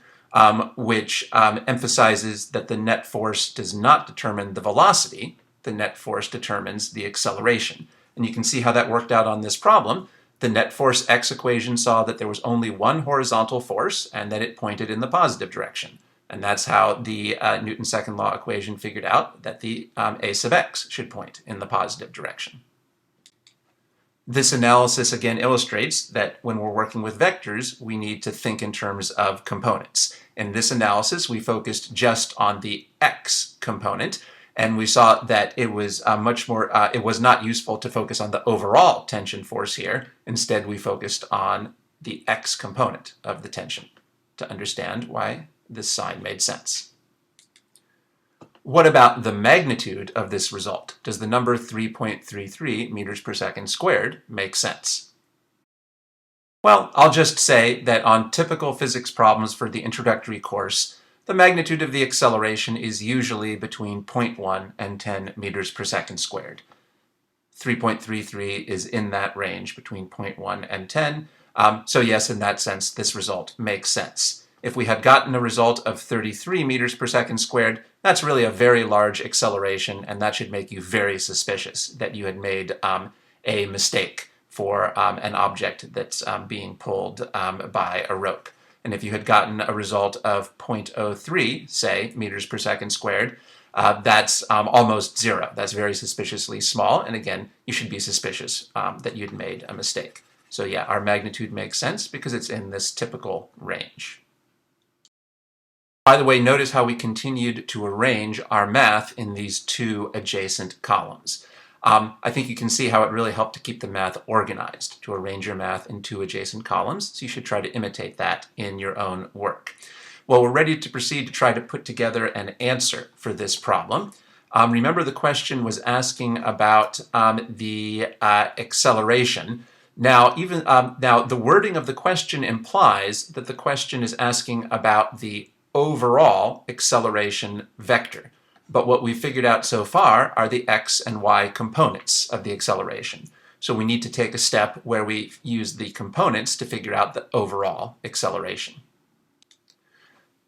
[SPEAKER 1] which emphasizes that the net force does not determine the velocity. The net force determines the acceleration. And you can see how that worked out on this problem. The net force X equation saw that there was only one horizontal force and that it pointed in the positive direction. And that's how the Newton's second law equation figured out that the a sub x should point in the positive direction. This analysis again illustrates that when we're working with vectors, we need to think in terms of components. In this analysis, we focused just on the x component, and we saw that it was it was not useful to focus on the overall tension force here. Instead, we focused on the x component of the tension to understand why this sign made sense. What about the magnitude of this result? Does the number 3.33 meters per second squared make sense? Well, I'll just say that on typical physics problems for the introductory course, the magnitude of the acceleration is usually between 0.1 and 10 meters per second squared. 3.33 is in that range between 0.1 and 10. So yes, in that sense, this result makes sense. If we had gotten a result of 33 meters per second squared, that's really a very large acceleration, and that should make you very suspicious that you had made a mistake for an object that's being pulled by a rope. And if you had gotten a result of 0.03, say, meters per second squared, that's almost zero. That's very suspiciously small, and again, you should be suspicious that you'd made a mistake. So yeah, our magnitude makes sense because it's in this typical range. By the way, notice how we continued to arrange our math in these two adjacent columns. I think you can see how it really helped to keep the math organized, to arrange your math in two adjacent columns, so you should try to imitate that in your own work. Well, we're ready to proceed to try to put together an answer for this problem. Remember, the question was asking about the acceleration. Now, the wording of the question implies that the question is asking about the overall acceleration vector. But what we've figured out so far are the x and y components of the acceleration. So we need to take a step where we use the components to figure out the overall acceleration.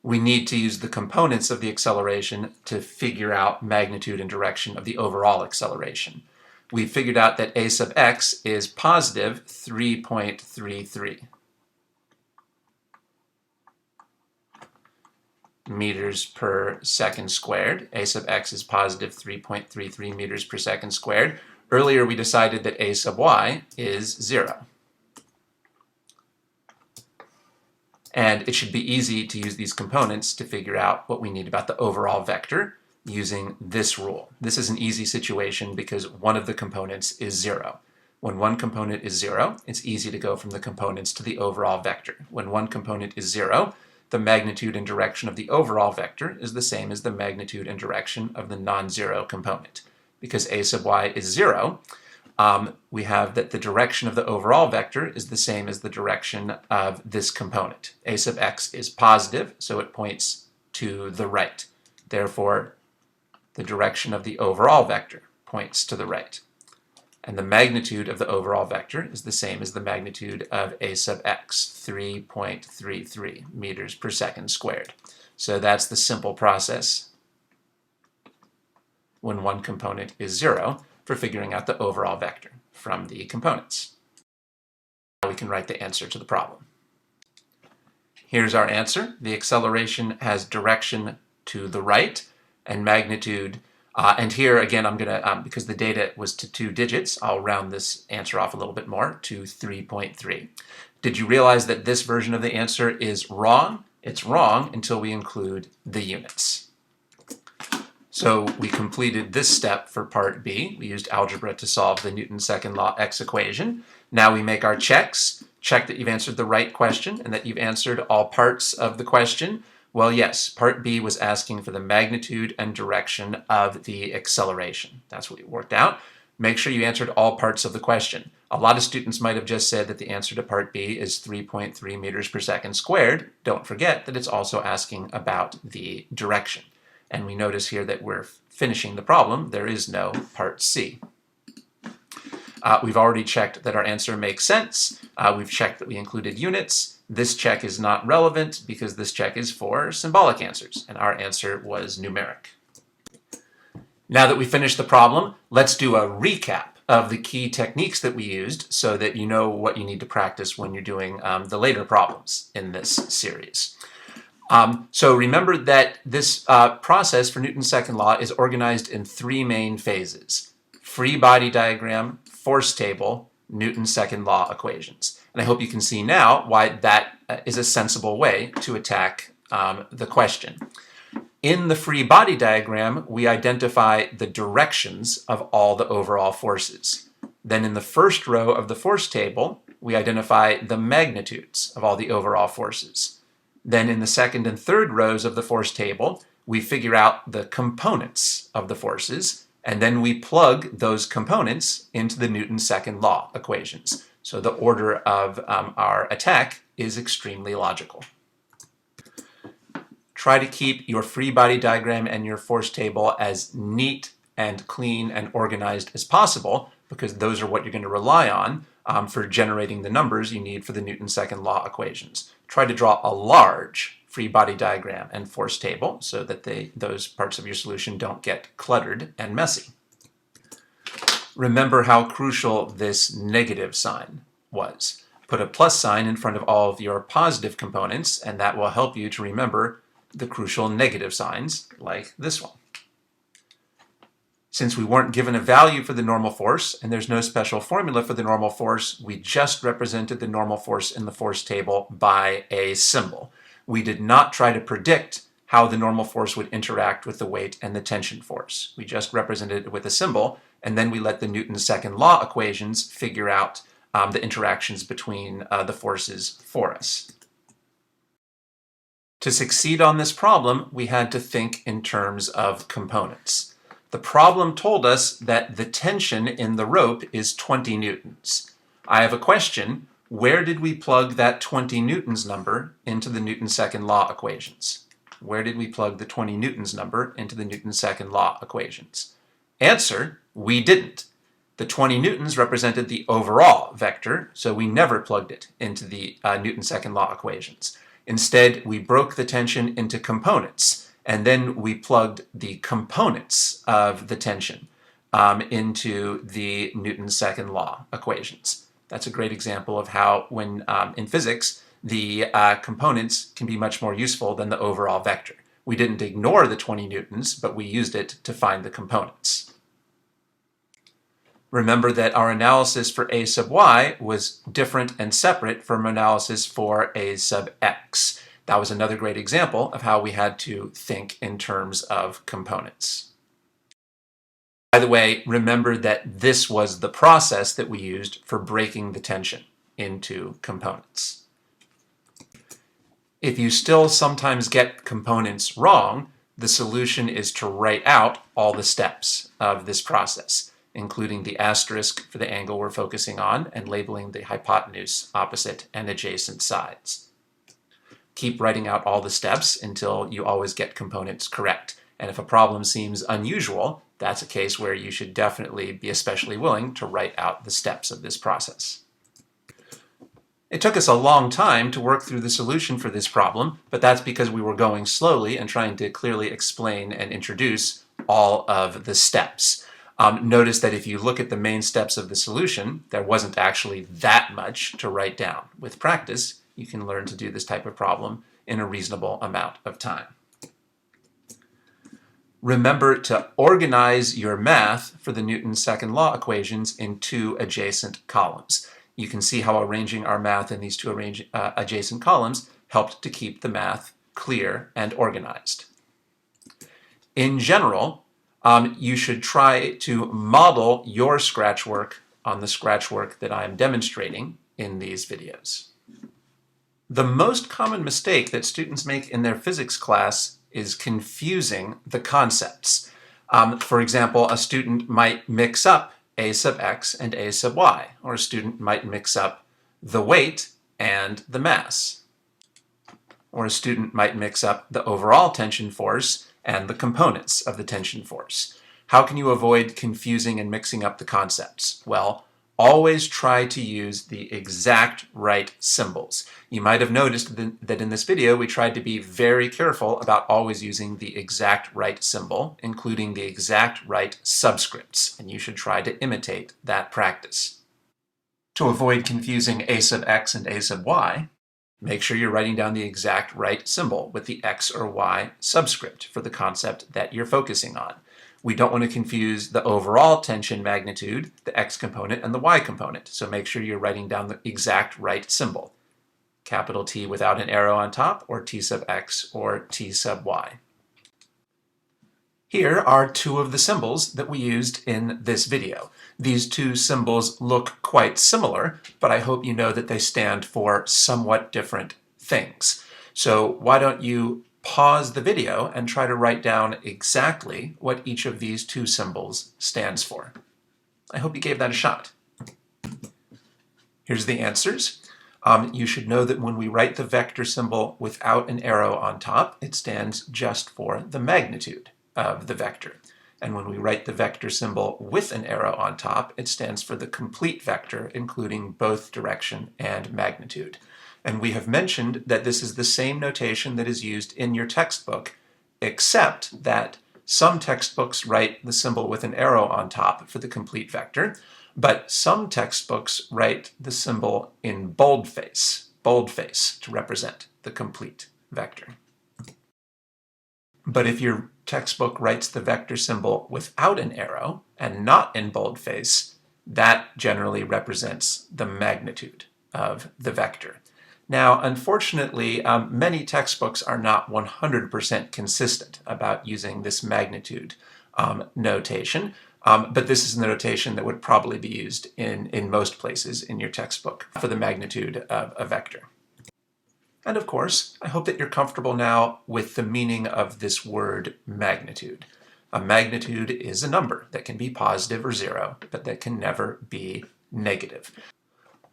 [SPEAKER 1] We need to use the components of the acceleration to figure out magnitude and direction of the overall acceleration. We figured out that a sub x is positive 3.33. Meters per second squared. A sub x is positive 3.33 meters per second squared. Earlier we decided that a sub y is 0. And it should be easy to use these components to figure out what we need about the overall vector using this rule. This is an easy situation because one of the components is 0. When one component is 0, it's easy to go from the components to the overall vector. When one component is 0, the magnitude and direction of the overall vector is the same as the magnitude and direction of the non-zero component. Because a sub y is 0, we have that the direction of the overall vector is the same as the direction of this component. A sub x is positive, so it points to the right. Therefore, the direction of the overall vector points to the right. And the magnitude of the overall vector is the same as the magnitude of a sub x, 3.33 meters per second squared. So that's the simple process when one component is 0 for figuring out the overall vector from the components. Now we can write the answer to the problem. Here's our answer. The acceleration has direction to the right and magnitude. And here, again, I'm going to, because the data was to 2 digits, I'll round this answer off a little bit more to 3.3. Did you realize that this version of the answer is wrong? It's wrong until we include the units. So we completed this step for part B. We used algebra to solve the Newton's second law x equation. Now we make our checks. Check that you've answered the right question and that you've answered all parts of the question. Well, yes, part B was asking for the magnitude and direction of the acceleration. That's what we worked out. Make sure you answered all parts of the question. A lot of students might have just said that the answer to part B is 3.3 meters per second squared. Don't forget that it's also asking about the direction. And we notice here that we're finishing the problem. There is no part C. We've already checked that our answer makes sense. We've checked that we included units. This check is not relevant because this check is for symbolic answers, and our answer was numeric. Now that we finished the problem, let's do a recap of the key techniques that we used so that you know what you need to practice when you're doing the later problems in this series. So remember that this process for Newton's second law is organized in three main phases: free body diagram, force table, Newton's second law equations. And I hope you can see now why that is a sensible way to attack the question. In the free body diagram, we identify the directions of all the overall forces. Then in the first row of the force table, we identify the magnitudes of all the overall forces. Then in the second and third rows of the force table, we figure out the components of the forces, and then we plug those components into the Newton's second law equations. So the order of our attack is extremely logical. Try to keep your free body diagram and your force table as neat and clean and organized as possible, because those are what you're going to rely on for generating the numbers you need for the Newton's second law equations. Try to draw a large free body diagram and force table so that those parts of your solution don't get cluttered and messy. Remember how crucial this negative sign was. Put a plus sign in front of all of your positive components, and that will help you to remember the crucial negative signs, like this one. Since we weren't given a value for the normal force, and there's no special formula for the normal force, we just represented the normal force in the force table by a symbol. We did not try to predict how the normal force would interact with the weight and the tension force. We just represented it with a symbol, and then we let the Newton's second law equations figure out the interactions between the forces for us. To succeed on this problem, we had to think in terms of components. The problem told us that the tension in the rope is 20 newtons. I have a question. Where did we plug that 20 newtons number into the Newton's second law equations? Where did we plug the 20 newtons number into the Newton's second law equations? Answer, we didn't. The 20 newtons represented the overall vector, so we never plugged it into the Newton's second law equations. Instead, we broke the tension into components, and then we plugged the components of the tension into the Newton's second law equations. That's a great example of how, when in physics, the components can be much more useful than the overall vector. We didn't ignore the 20 newtons, but we used it to find the components. Remember that our analysis for a sub y was different and separate from analysis for a sub x. That was another great example of how we had to think in terms of components. By the way, remember that this was the process that we used for breaking the tension into components. If you still sometimes get components wrong, the solution is to write out all the steps of this process, including the asterisk for the angle we're focusing on and labeling the hypotenuse, opposite, and adjacent sides. Keep writing out all the steps until you always get components correct. And if a problem seems unusual, that's a case where you should definitely be especially willing to write out the steps of this process. It took us a long time to work through the solution for this problem, but that's because we were going slowly and trying to clearly explain and introduce all of the steps. Notice that if you look at the main steps of the solution, there wasn't actually that much to write down. With practice, you can learn to do this type of problem in a reasonable amount of time. Remember to organize your math for the Newton's second law equations in two adjacent columns. You can see how arranging our math in these two adjacent columns helped to keep the math clear and organized. In general, you should try to model your scratch work on the scratch work that I'm demonstrating in these videos. The most common mistake that students make in their physics class is confusing the concepts. For example, a student might mix up a sub x and a sub y, or a student might mix up the weight and the mass. Or a student might mix up the overall tension force and the components of the tension force. How can you avoid confusing and mixing up the concepts? Well, always try to use the exact right symbols. You might have noticed that in this video we tried to be very careful about always using the exact right symbol, including the exact right subscripts, and you should try to imitate that practice. To avoid confusing a sub x and a sub y, make sure you're writing down the exact right symbol with the x or y subscript for the concept that you're focusing on. We don't want to confuse the overall tension magnitude, the x component, and the y component, so make sure you're writing down the exact right symbol. Capital T without an arrow on top, or T sub x, or T sub y. Here are two of the symbols that we used in this video. These two symbols look quite similar, but I hope you know that they stand for somewhat different things. So why don't you pause the video and try to write down exactly what each of these two symbols stands for. I hope you gave that a shot. Here's the answers. You should know that when we write the vector symbol without an arrow on top, it stands just for the magnitude of the vector. And when we write the vector symbol with an arrow on top, it stands for the complete vector, including both direction and magnitude. And we have mentioned that this is the same notation that is used in your textbook, except that some textbooks write the symbol with an arrow on top for the complete vector, but some textbooks write the symbol in boldface to represent the complete vector. But if your textbook writes the vector symbol without an arrow and not in boldface, that generally represents the magnitude of the vector. Now, unfortunately, many textbooks are not 100% consistent about using this magnitude notation, but this is the notation that would probably be used in most places in your textbook for the magnitude of a vector. And of course, I hope that you're comfortable now with the meaning of this word magnitude. A magnitude is a number that can be positive or zero, but that can never be negative.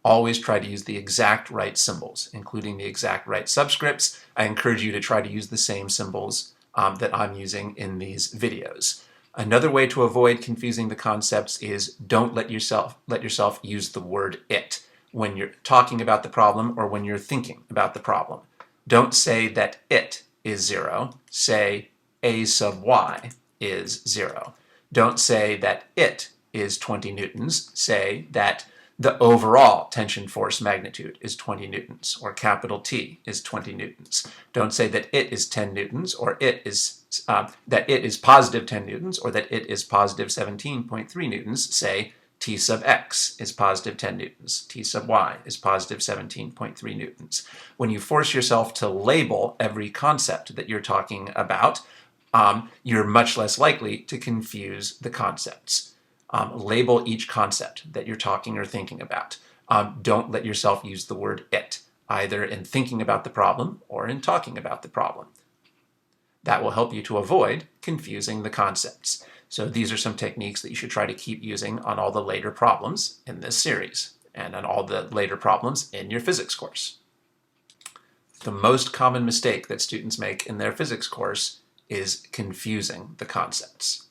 [SPEAKER 1] Always try to use the exact right symbols, including the exact right subscripts. I encourage you to try to use the same symbols that I'm using in these videos. Another way to avoid confusing the concepts is don't let yourself use the word it when you're talking about the problem or when you're thinking about the problem. Don't say that it is zero. Say a sub y is zero. Don't say that it is 20 newtons. Say that the overall tension force magnitude is 20 newtons, or capital T is 20 newtons. Don't say that it is 10 newtons, or that it is positive 10 newtons, or that it is positive 17.3 newtons. Say T sub x is positive 10 newtons. T sub y is positive 17.3 newtons. When you force yourself to label every concept that you're talking about, you're much less likely to confuse the concepts. Label each concept that you're talking or thinking about. Don't let yourself use the word it, either in thinking about the problem or in talking about the problem. That will help you to avoid confusing the concepts. So these are some techniques that you should try to keep using on all the later problems in this series and on all the later problems in your physics course. The most common mistake that students make in their physics course is confusing the concepts.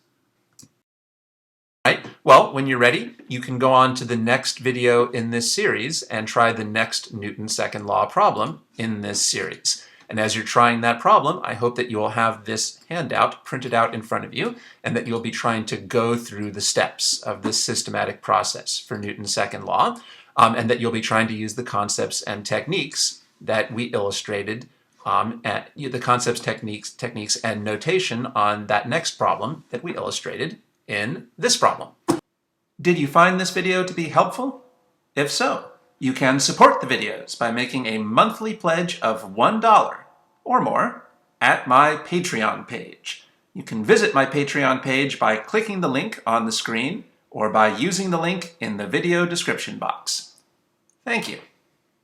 [SPEAKER 1] Right? Well, when you're ready, you can go on to the next video in this series and try the next Newton's second law problem in this series. And as you're trying that problem, I hope that you will have this handout printed out in front of you and that you'll be trying to go through the steps of this systematic process for Newton's second law, and that you'll be trying to use the concepts and techniques that we illustrated, the concepts, techniques, and notation on that next problem that we illustrated in this problem. Did you find this video to be helpful? If so, you can support the videos by making a monthly pledge of $1 or more at my Patreon page. You can visit my Patreon page by clicking the link on the screen or by using the link in the video description box. Thank you.